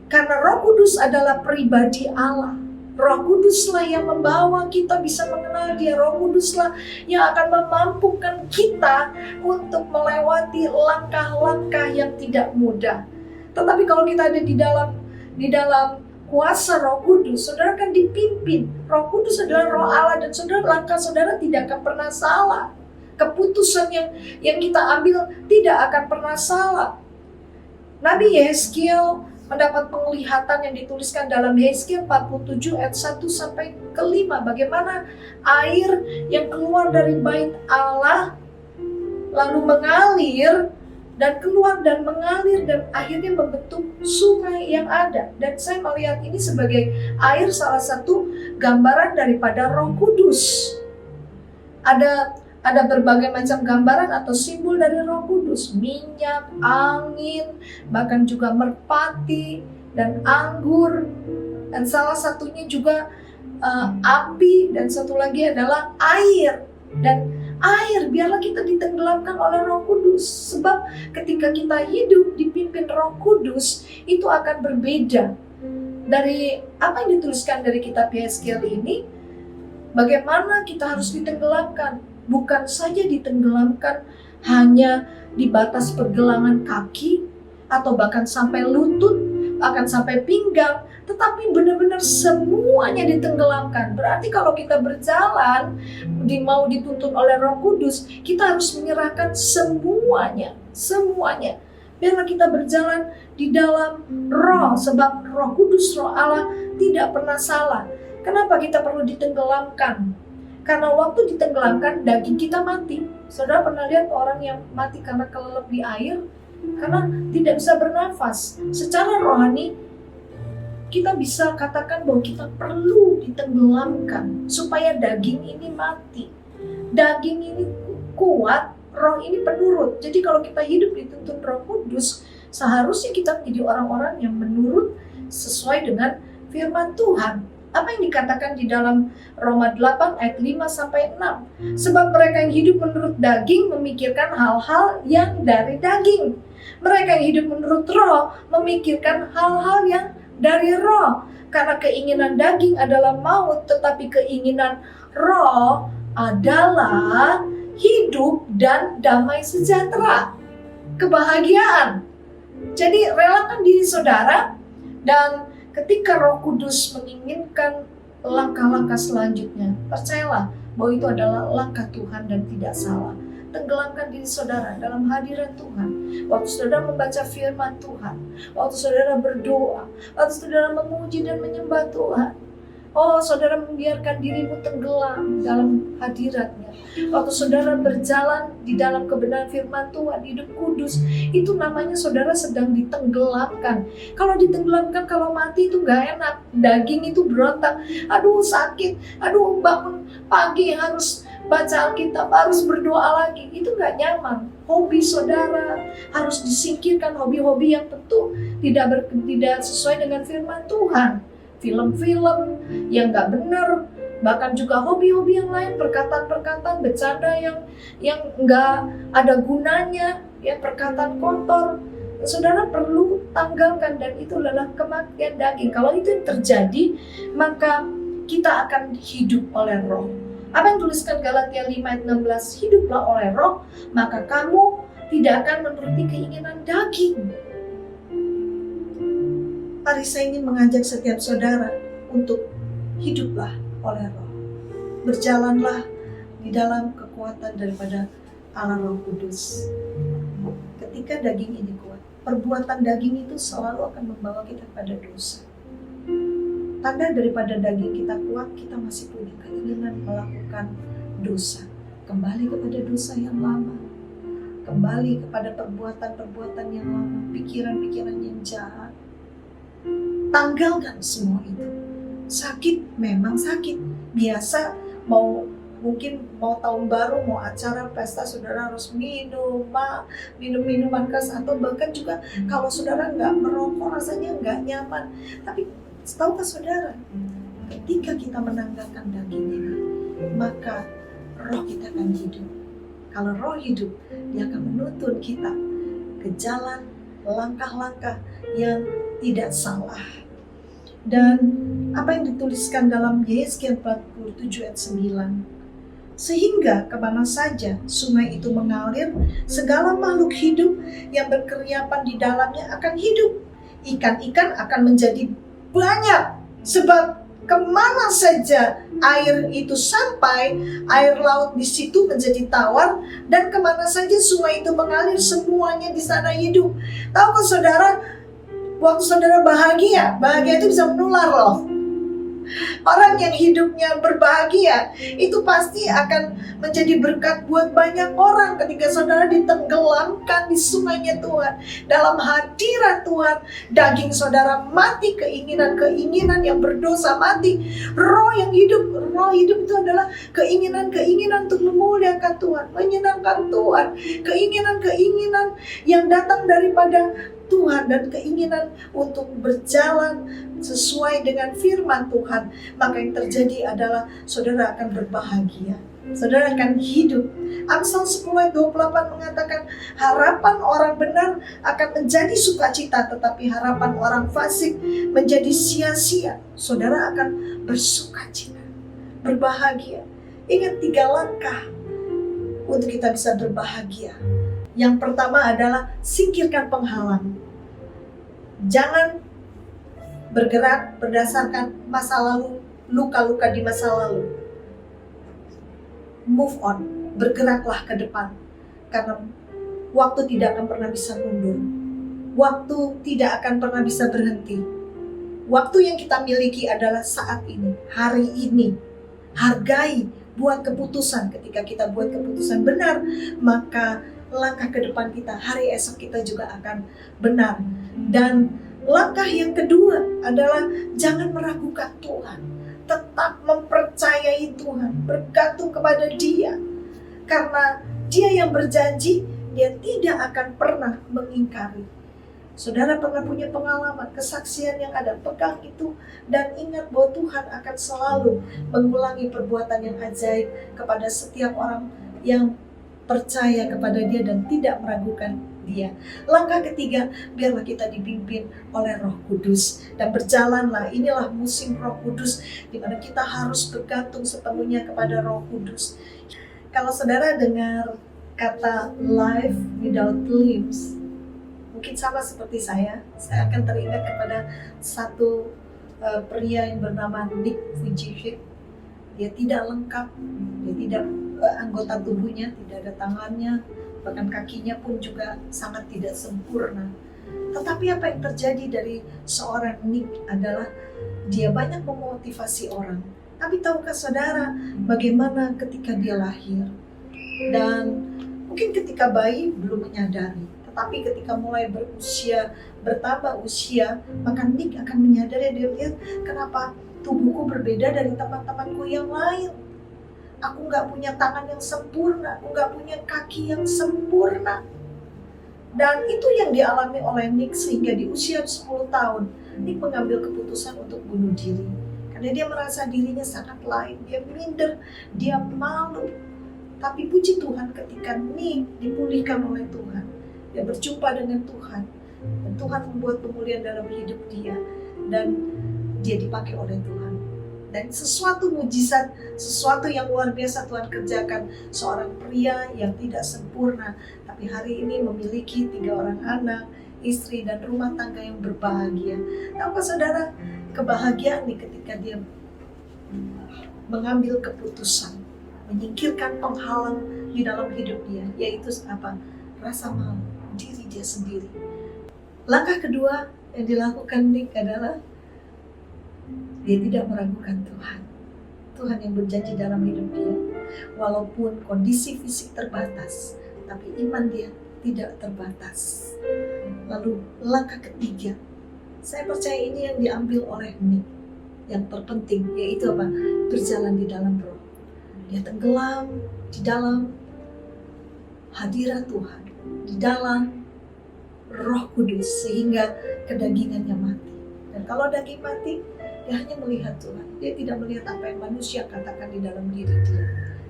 Karena Roh Kudus adalah pribadi Allah. Roh Kuduslah yang membawa kita bisa mengenal Dia. Roh Kuduslah yang akan memampukan kita untuk melewati langkah-langkah yang tidak mudah. Tetapi kalau kita ada di dalam kuasa Roh Kudus, saudara akan dipimpin. Roh Kudus adalah Roh Allah dan saudara, langkah saudara tidak akan pernah salah. Keputusan yang kita ambil tidak akan pernah salah. Nabi Yehezkiel mendapat penglihatan yang dituliskan dalam Yehezkiel 47 ayat 1 sampai ke 5. Bagaimana air yang keluar dari bait Allah lalu mengalir dan keluar dan mengalir dan akhirnya membentuk sungai yang ada. Dan saya melihat ini sebagai air salah satu gambaran daripada Roh Kudus. Ada berbagai macam gambaran atau simbol dari Roh Kudus. Minyak, angin, bahkan juga merpati dan anggur. Dan salah satunya juga api, dan satu lagi adalah air. Dan air, biarlah kita ditenggelamkan oleh Roh Kudus. Sebab ketika kita hidup dipimpin Roh Kudus, itu akan berbeda. Dari apa yang dituliskan dari kitab Yehezkiel ini, bagaimana kita harus ditenggelamkan. Bukan saja ditenggelamkan hanya di batas pergelangan kaki atau bahkan sampai lutut, bahkan sampai pinggang, tetapi benar-benar semuanya ditenggelamkan. Berarti kalau kita berjalan mau dituntun oleh Roh Kudus, kita harus menyerahkan semuanya. Biarlah kita berjalan di dalam Roh, sebab Roh Kudus, Roh Allah tidak pernah salah. Kenapa kita perlu ditenggelamkan? Karena waktu ditenggelamkan, daging kita mati. Saudara pernah lihat orang yang mati karena kelelep di air? Karena tidak bisa bernafas. Secara rohani, kita bisa katakan bahwa kita perlu ditenggelamkan supaya daging ini mati. Daging ini kuat, roh ini penurut. Jadi kalau kita hidup dituntun Roh Kudus, seharusnya kita menjadi orang-orang yang menurut sesuai dengan firman Tuhan. Apa yang dikatakan di dalam Roma 8 ayat 5 sampai 6? Sebab mereka yang hidup menurut daging memikirkan hal-hal yang dari daging. Mereka yang hidup menurut roh memikirkan hal-hal yang dari roh. Karena keinginan daging adalah maut, tetapi keinginan roh adalah hidup dan damai sejahtera, kebahagiaan. Jadi relakan diri saudara, dan ketika Roh Kudus menginginkan langkah-langkah selanjutnya, percayalah bahwa itu adalah langkah Tuhan dan tidak salah. Tenggelamkan diri saudara dalam hadirat Tuhan. Waktu saudara membaca firman Tuhan, waktu saudara berdoa, waktu saudara memuji dan menyembah Tuhan, saudara membiarkan dirimu tenggelam dalam hadiratnya. Waktu saudara berjalan di dalam kebenaran firman Tuhan, hidup kudus, itu namanya saudara sedang ditenggelamkan. Kalau ditenggelamkan, kalau mati itu gak enak. Daging itu berontak, aduh sakit, aduh bangun pagi harus baca Alkitab, harus berdoa lagi. Itu gak nyaman. Hobi saudara harus disingkirkan, hobi-hobi yang tentu tidak sesuai dengan firman Tuhan. Film-film yang gak benar, bahkan juga hobi-hobi yang lain, perkataan-perkataan bercanda yang gak ada gunanya, ya, perkataan kotor. Saudara perlu tanggalkan, dan itu adalah kematian daging. Kalau itu yang terjadi, maka kita akan hidup oleh roh. Apa yang tuliskan Galatia 5 ayat 16? Hiduplah oleh roh, maka kamu tidak akan menuruti keinginan daging. Mari saya ingin mengajak setiap saudara untuk hiduplah oleh roh. Berjalanlah di dalam kekuatan daripada Allah Roh Kudus. Ketika daging ini kuat, perbuatan daging itu selalu akan membawa kita pada dosa. Tanda daripada daging kita kuat, kita masih punya keinginan melakukan dosa. Kembali kepada dosa yang lama. Kembali kepada perbuatan-perbuatan yang lama, pikiran-pikiran yang jahat. Tanggalkan semua itu. Sakit memang sakit. Biasa mungkin mau tahun baru, mau acara pesta, saudara harus minum minuman keras, atau bahkan juga kalau saudara nggak merokok rasanya nggak nyaman. Tapi tahukah saudara, ketika kita menanggalkan daging ini, maka roh kita akan hidup. Kalau roh hidup, dia akan menuntun kita ke jalan langkah-langkah yang tidak salah. Dan apa yang dituliskan dalam Yesaya 47 ayat 9, sehingga kemana saja sungai itu mengalir, segala makhluk hidup yang berkeriapan di dalamnya akan hidup. Ikan-ikan akan menjadi banyak, sebab kemana saja air itu sampai, air laut di situ menjadi tawar, dan kemana saja sungai itu mengalir, semuanya di sana hidup. Tahukah saudara, waktu saudara bahagia itu bisa menular loh. Orang yang hidupnya berbahagia itu pasti akan menjadi berkat buat banyak orang. Ketika saudara ditenggelamkan di sungainya Tuhan, dalam hadirat Tuhan, daging saudara mati, keinginan-keinginan yang berdosa mati. Roh hidup itu adalah keinginan-keinginan untuk memuliakan Tuhan, menyenangkan Tuhan, keinginan-keinginan yang datang daripada Tuhan, dan keinginan untuk berjalan sesuai dengan firman Tuhan. Maka yang terjadi adalah saudara akan berbahagia, saudara akan hidup. Amsal 10 ayat 28 mengatakan, harapan orang benar akan menjadi sukacita, tetapi harapan orang fasik menjadi sia-sia. Saudara akan bersukacita, berbahagia. Ingat 3 langkah untuk kita bisa berbahagia. Yang pertama adalah singkirkan penghalang. Jangan bergerak berdasarkan masa lalu, luka-luka di masa lalu. Move on, bergeraklah ke depan. Karena waktu tidak akan pernah bisa mundur. Waktu tidak akan pernah bisa berhenti. Waktu yang kita miliki adalah saat ini, hari ini. Hargai, buat keputusan. Ketika kita buat keputusan benar, maka langkah ke depan kita, hari esok kita juga akan benar. Dan Langkah yang kedua adalah jangan meragukan Tuhan. Tetap mempercayai Tuhan, bergantung kepada Dia. Karena Dia yang berjanji, Dia tidak akan pernah mengingkari. Saudara pernah punya pengalaman, kesaksian yang ada, pegang itu dan ingat bahwa Tuhan akan selalu mengulangi perbuatan yang ajaib kepada setiap orang yang percaya kepada Dia dan tidak meragukan Dia. Langkah ketiga, biarlah kita dipimpin oleh Roh Kudus dan berjalanlah. Inilah musim Roh Kudus di mana kita harus bergantung sepenuhnya kepada Roh Kudus. Kalau saudara dengar kata life without limbs, mungkin sama seperti saya akan teringat kepada satu pria yang bernama Nick Vujicic. Dia tidak lengkap, dia tidak anggota tubuhnya, tidak ada tangannya, bahkan kakinya pun juga sangat tidak sempurna. Tetapi apa yang terjadi dari seorang Nick adalah dia banyak memotivasi orang. Tapi tahukah saudara bagaimana ketika dia lahir? Dan mungkin ketika bayi belum menyadari, tetapi ketika mulai bertambah usia, maka Nick akan menyadari, dia lihat kenapa tubuhku berbeda dari teman-temanku yang lain. Aku nggak punya tangan yang sempurna, aku nggak punya kaki yang sempurna. Dan itu yang dialami oleh Nick sehingga di usia 10 tahun, Nick mengambil keputusan untuk bunuh diri. Karena dia merasa dirinya sangat lain, dia minder, dia malu. Tapi puji Tuhan ketika Nick dipulihkan oleh Tuhan, dia berjumpa dengan Tuhan, dan Tuhan membuat pemulihan dalam hidup dia, dan dia dipakai oleh Tuhan. Dan sesuatu mujizat, sesuatu yang luar biasa Tuhan kerjakan. Seorang pria yang tidak sempurna, tapi hari ini memiliki 3 orang anak, istri, dan rumah tangga yang berbahagia. Tahukah saudara, kebahagiaan nih ketika dia mengambil keputusan, menyingkirkan penghalang di dalam hidup dia, yaitu apa? Rasa malu diri dia sendiri. Langkah kedua yang dilakukan Nick adalah dia tidak meragukan Tuhan. Tuhan yang berjanji dalam hidup dia. Walaupun kondisi fisik terbatas, tapi iman dia tidak terbatas. Lalu langkah ketiga, saya percaya ini yang diambil oleh Nick. Yang terpenting yaitu apa? Berjalan di dalam Roh. Dia tenggelam di dalam hadirat Tuhan, di dalam Roh Kudus, sehingga kedagingannya mati. Dan kalau daging mati, dia hanya melihat Tuhan. Dia tidak melihat apa yang manusia katakan di dalam diri dia.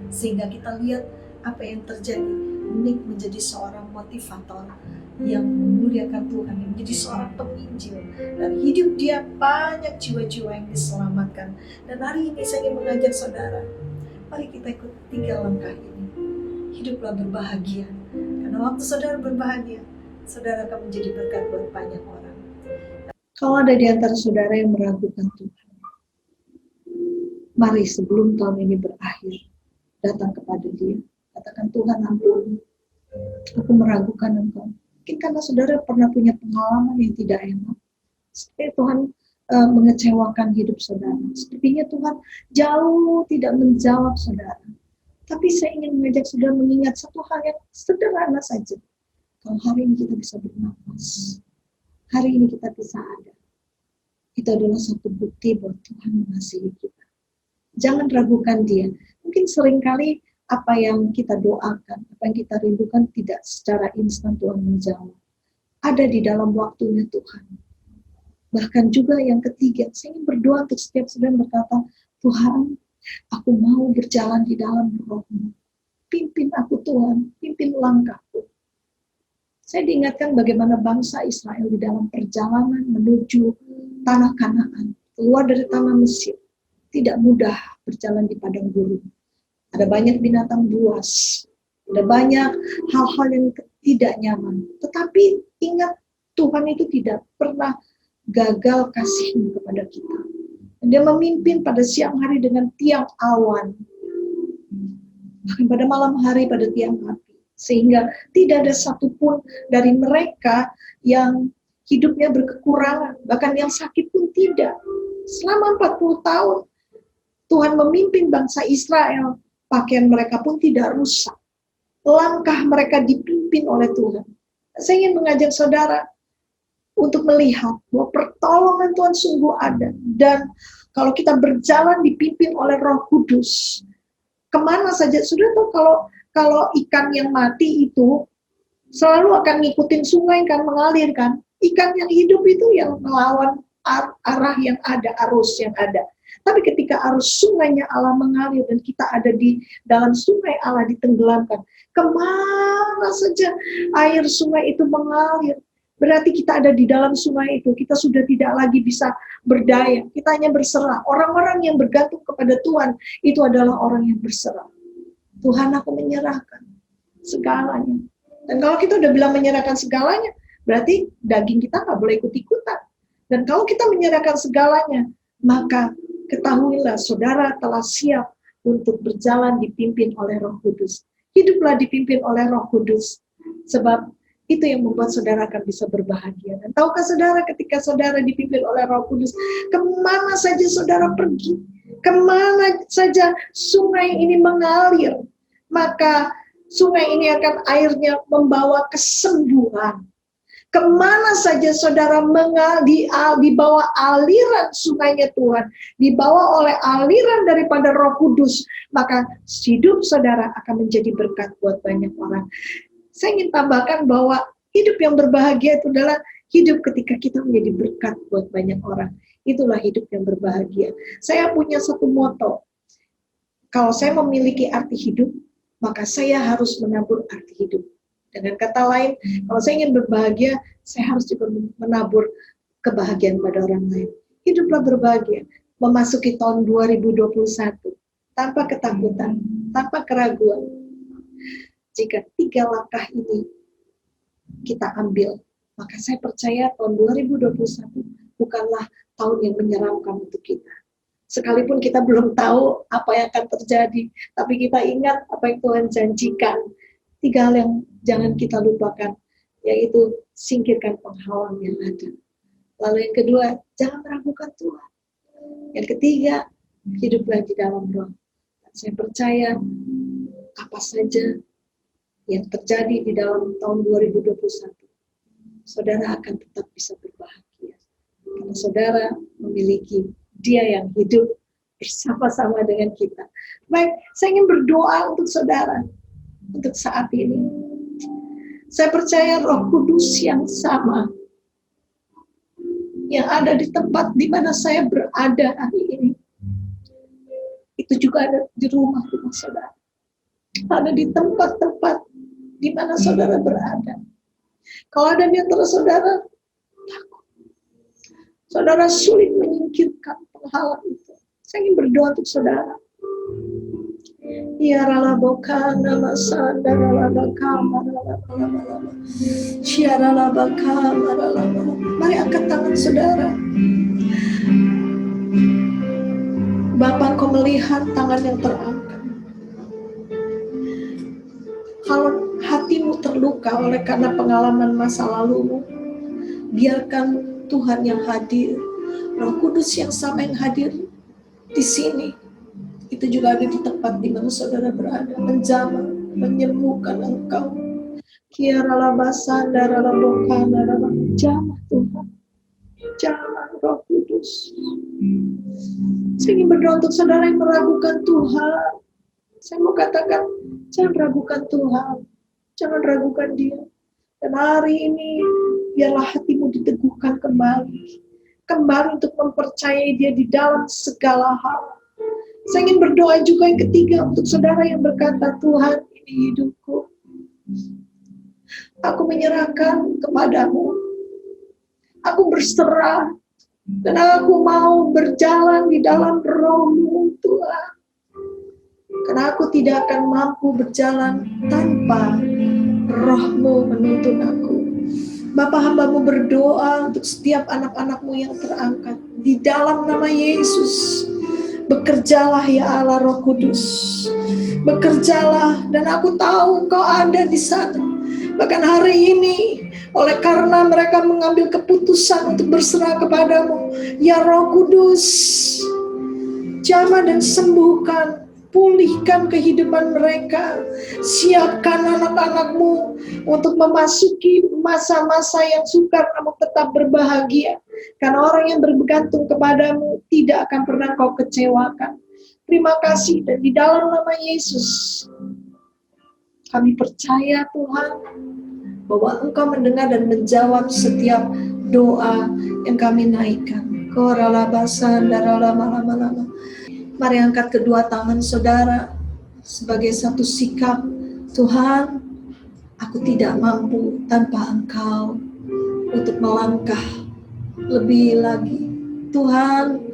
Sehingga kita lihat apa yang terjadi. Nick menjadi seorang motivator yang memuliakan Tuhan, yang menjadi seorang penginjil. Dan hidup dia banyak jiwa-jiwa yang diselamatkan. Dan hari ini saya ingin mengajak saudara, mari kita ikut 3 langkah ini. Hiduplah berbahagia. Karena waktu saudara berbahagia, saudara akan menjadi berkat buat banyak orang. Kalau ada di antara saudara yang meragukan Tuhan, mari sebelum tahun ini berakhir, datang kepada Dia. Katakan, Tuhan ampuni, aku meragukan Engkau. Mungkin karena saudara pernah punya pengalaman yang tidak enak. Seperti Tuhan mengecewakan hidup saudara. Sepertinya Tuhan jauh tidak menjawab saudara. Tapi saya ingin mengajak saudara mengingat satu hal yang sederhana saja. Kalau hari ini kita bisa bernafas, hari ini kita bisa ada, itu adalah satu bukti bahwa Tuhan mengasihi kita. Jangan ragukan Dia. Mungkin seringkali apa yang kita doakan, apa yang kita rindukan tidak secara instan Tuhan menjawab. Ada di dalam waktunya Tuhan. Bahkan juga yang ketiga, saya ingin berdoa untuk setiap saudara berkata, Tuhan, aku mau berjalan di dalam Roh-Mu. Pimpin aku Tuhan, pimpin langkahku. Saya diingatkan bagaimana bangsa Israel di dalam perjalanan menuju tanah Kanaan, keluar dari tanah Mesir, tidak mudah berjalan di padang gurun. Ada banyak binatang buas, ada banyak hal-hal yang tidak nyaman. Tetapi ingat, Tuhan itu tidak pernah gagal kasihnya kepada kita. Dia memimpin pada siang hari dengan tiang awan, bahkan pada malam hari pada tiang api. Sehingga tidak ada satupun dari mereka yang hidupnya berkekurangan, bahkan yang sakit pun tidak. Selama 40 tahun, Tuhan memimpin bangsa Israel, pakaian mereka pun tidak rusak. Langkah mereka dipimpin oleh Tuhan. Saya ingin mengajak saudara, untuk melihat bahwa pertolongan Tuhan sungguh ada. Dan kalau kita berjalan dipimpin oleh Roh Kudus, kemana saja. Sudah tahu kalau ikan yang mati itu selalu akan ngikutin sungai kan, mengalir kan. Ikan yang hidup itu yang melawan arah yang ada, arus yang ada. Tapi ketika arus sungainya Allah mengalir dan kita ada di dalam sungai Allah ditenggelamkan, kemana saja air sungai itu mengalir, berarti kita ada di dalam sungai itu. Kita sudah tidak lagi bisa berdaya, kita hanya berserah. Orang-orang yang bergantung kepada Tuhan itu adalah orang yang berserah. Tuhan, aku menyerahkan segalanya. Dan kalau kita udah bilang menyerahkan segalanya, berarti daging kita nggak boleh ikut-ikutan. Dan kalau kita menyerahkan segalanya, maka ketahuilah saudara telah siap untuk berjalan dipimpin oleh Roh Kudus. Hiduplah dipimpin oleh Roh Kudus, sebab itu yang membuat saudara akan bisa berbahagia. Dan tahukah saudara, ketika saudara dipimpin oleh Roh Kudus, kemana saja saudara pergi, kemana saja sungai ini mengalir, maka sungai ini akan airnya membawa kesembuhan. Kemana saja saudara di bawah aliran sungainya Tuhan, dibawa oleh aliran daripada Roh Kudus, maka hidup saudara akan menjadi berkat buat banyak orang. Saya ingin tambahkan bahwa hidup yang berbahagia itu adalah hidup ketika kita menjadi berkat buat banyak orang. Itulah hidup yang berbahagia. Saya punya satu moto, kalau saya memiliki arti hidup, maka saya harus menabur arti hidup. Dengan kata lain, kalau saya ingin berbahagia, saya harus juga menabur kebahagiaan pada orang lain. Hiduplah berbahagia, memasuki tahun 2021, tanpa ketakutan, tanpa keraguan. Jika 3 langkah ini kita ambil, maka saya percaya tahun 2021 bukanlah tahun yang menyeramkan untuk kita. Sekalipun kita belum tahu apa yang akan terjadi, tapi kita ingat apa yang Tuhan janjikan. 3 hal yang jangan kita lupakan, yaitu singkirkan penghalang yang ada. Lalu yang kedua, jangan meragukan Tuhan. Yang ketiga, hiduplah di dalam Roh. Dan saya percaya apa saja yang terjadi di dalam tahun 2021, saudara akan tetap bisa berbahagia. Karena saudara memiliki Dia yang hidup bersama-sama dengan kita. Baik, saya ingin berdoa untuk saudara. Untuk saat ini, saya percaya Roh Kudus yang sama yang ada di tempat di mana saya berada hari ini, itu juga ada di rumah-rumah saudara, ada di tempat-tempat di mana saudara berada. Kalau ada di antara saudara takut, saudara sulit menyingkirkan penghalang itu, saya ingin berdoa untuk saudara. Ya ralaboka nama sanda ralabaka maralabaka syaralabaka maralabaka. Mari angkat tangan saudara. Bapa, Engkau melihat tangan yang terangkat. Kalau hatimu terluka oleh karena pengalaman masa lalumu, biarkan Tuhan yang hadir, Roh Kudus yang sama yang hadir di sini, itu juga ada di tempat di mana saudara berada, menjamah, menyembuhkan engkau. Jamah Tuhan, jamah Roh Kudus. Saya ingin berdoa untuk saudara yang meragukan Tuhan. Saya mau katakan, jangan ragukan Tuhan, jangan ragukan Dia. Dan hari ini, biarlah hatimu diteguhkan kembali untuk mempercayai Dia di dalam segala hal. Saya ingin berdoa juga yang ketiga untuk saudara yang berkata, Tuhan, ini hidupku. Aku menyerahkan kepadamu. Aku berserah. Dan aku mau berjalan di dalam Roh-Mu, Tuhan. Karena aku tidak akan mampu berjalan tanpa Roh-Mu menuntun aku. Bapa, hamba-Mu berdoa untuk setiap anak-anak-Mu yang terangkat. Di dalam nama Yesus. Bekerjalah ya Allah Roh Kudus. Bekerjalah, dan aku tahu Engkau ada di sana. Bahkan hari ini, oleh karena mereka mengambil keputusan untuk berserah kepadamu, ya Roh Kudus, jamah dan sembuhkan, pulihkan kehidupan mereka. Siapkan anak-anak-Mu untuk memasuki masa-masa yang sukar namun tetap berbahagia. Karena orang yang bergantung kepadamu tidak akan pernah kau kecewakan. Terima kasih, dan di dalam nama Yesus kami percaya Tuhan bahwa Engkau mendengar dan menjawab setiap doa yang kami naikkan. Mari angkat kedua tangan saudara sebagai satu sikap. Tuhan, aku tidak mampu tanpa Engkau untuk melangkah lebih lagi. Tuhan,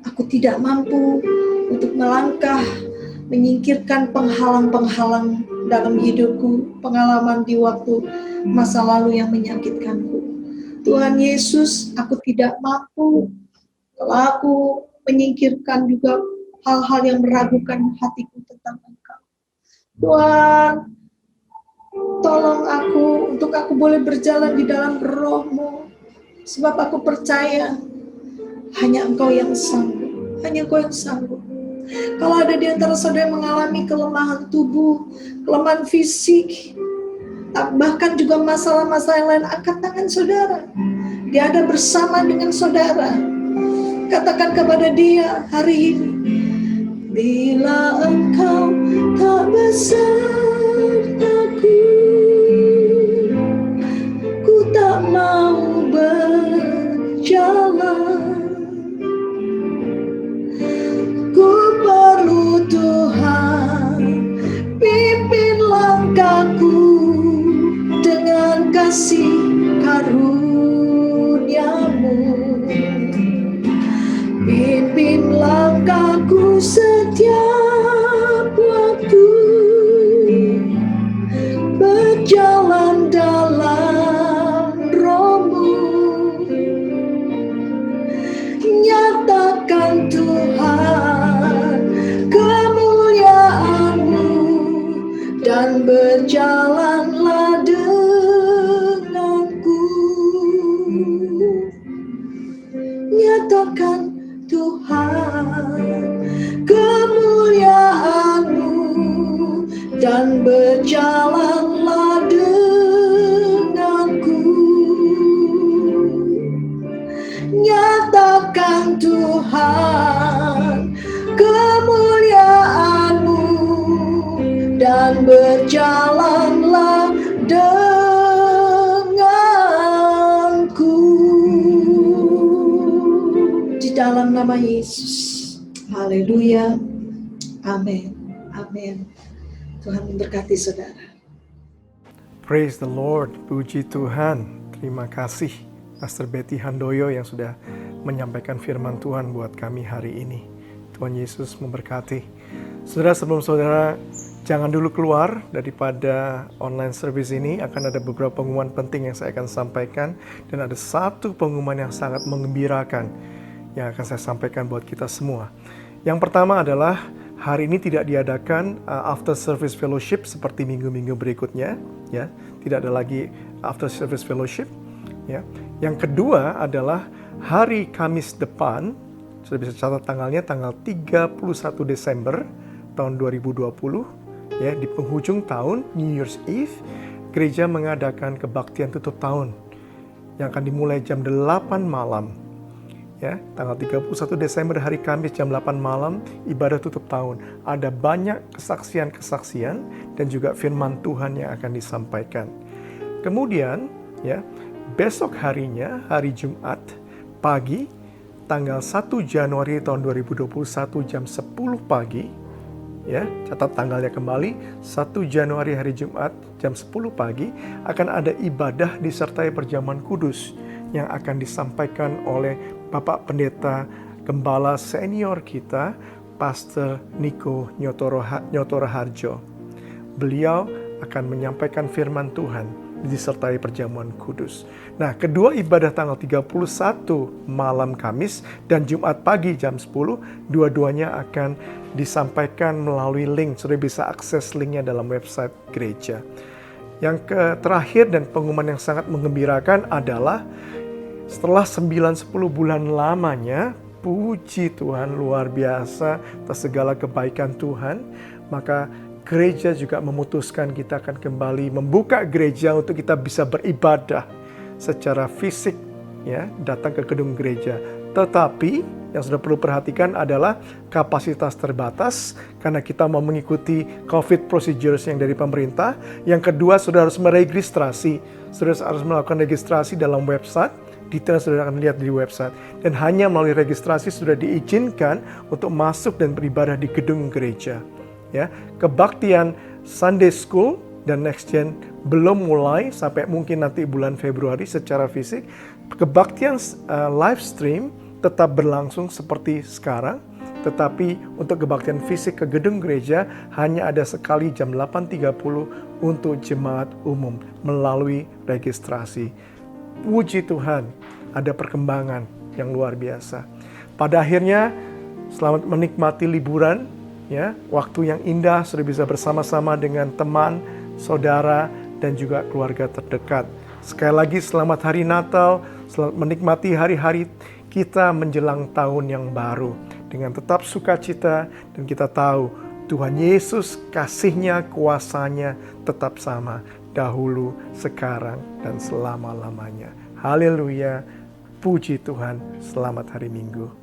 aku tidak mampu untuk melangkah, menyingkirkan penghalang-penghalang dalam hidupku, pengalaman di waktu masa lalu yang menyakitkanku. Tuhan Yesus, aku tidak mampu kalau aku menyingkirkan juga hal-hal yang meragukan hatiku tentang Engkau. Tuhan, tolong aku untuk aku boleh berjalan di dalam Roh-Mu, sebab aku percaya hanya Engkau yang sanggup, hanya Engkau yang sanggup. Kalau ada di antara saudara yang mengalami kelemahan tubuh, kelemahan fisik, bahkan juga masalah-masalah yang lain, angkat tangan saudara. Dia ada bersama dengan saudara. Katakan kepada dia hari ini, bila Engkau tak besertaku, ku tak mau berjalan. Ku perlu Tuhan, pimpin langkahku dengan kasih karunia-Mu. Pimpin langkahku setiap waktu, berjalan dalam Roh-Mu. Nyatakan Tuhan kemuliaan-Mu dan berjalanlah denganku. Nyatakan Tuhan kemuliaan-Mu dan berjalanlah denganku. Nyatakan Tuhan kemuliaan-Mu dan berjalanlah denganku. Di dalam nama Yesus. Haleluya. Amin. Amin. Tuhan memberkati saudara. Praise the Lord. Puji Tuhan. Terima kasih Pastor Betty Handoyo yang sudah menyampaikan firman Tuhan buat kami hari ini. Tuhan Yesus memberkati. Saudara, sebelum saudara jangan dulu keluar daripada online service ini, akan ada beberapa pengumuman penting yang saya akan sampaikan, dan ada satu pengumuman yang sangat menggembirakan yang akan saya sampaikan buat kita semua. Yang pertama adalah hari ini tidak diadakan after service fellowship seperti minggu-minggu berikutnya, ya. Tidak ada lagi after service fellowship, ya. Yang kedua adalah hari Kamis depan, sudah bisa catat tanggalnya, tanggal 31 Desember tahun 2020, ya, di penghujung tahun, New Year's Eve, gereja mengadakan kebaktian tutup tahun yang akan dimulai jam 8 malam. Ya, tanggal 31 Desember hari Kamis jam 8 malam, ibadah tutup tahun. Ada banyak kesaksian-kesaksian dan juga firman Tuhan yang akan disampaikan. Kemudian, ya, besok harinya, hari Jumat pagi, tanggal 1 Januari tahun 2021 jam 10 pagi, ya, catat tanggalnya kembali, 1 Januari hari Jumat jam 10 pagi, akan ada ibadah disertai perjamuan kudus yang akan disampaikan oleh Bapak Pendeta Gembala senior kita, Pastor Niko Nyotoro Harjo. Beliau akan menyampaikan firman Tuhan disertai perjamuan kudus. Nah, kedua ibadah tanggal 31 malam Kamis dan Jumat pagi jam 10, dua-duanya akan disampaikan melalui link. Sudah bisa akses linknya dalam website gereja. Yang terakhir dan pengumuman yang sangat menggembirakan adalah setelah 9-10 bulan lamanya, puji Tuhan luar biasa atas segala kebaikan Tuhan, maka gereja juga memutuskan kita akan kembali membuka gereja untuk kita bisa beribadah secara fisik, ya, datang ke gedung gereja. Tetapi yang sudah perlu perhatikan adalah kapasitas terbatas karena kita mau mengikuti COVID procedures yang dari pemerintah. Yang kedua, sudah harus meregistrasi, sudah harus melakukan registrasi dalam website. Detail sudah akan lihat di website. Dan hanya melalui registrasi sudah diizinkan untuk masuk dan beribadah di gedung gereja. Ya, kebaktian Sunday School dan Next Gen belum mulai sampai mungkin nanti bulan Februari secara fisik. Kebaktian live stream tetap berlangsung seperti sekarang, tetapi untuk kebaktian fisik ke gedung gereja hanya ada sekali jam 8.30 untuk jemaat umum melalui registrasi. Puji Tuhan, ada perkembangan yang luar biasa. Pada akhirnya, selamat menikmati liburan, ya, waktu yang indah sudah bisa bersama-sama dengan teman, saudara, dan juga keluarga terdekat. Sekali lagi selamat hari Natal, selamat menikmati hari-hari kita menjelang tahun yang baru dengan tetap sukacita, dan kita tahu Tuhan Yesus kasih-Nya, kuasanya tetap sama dahulu, sekarang, dan selama-lamanya. Haleluya, puji Tuhan, selamat hari Minggu.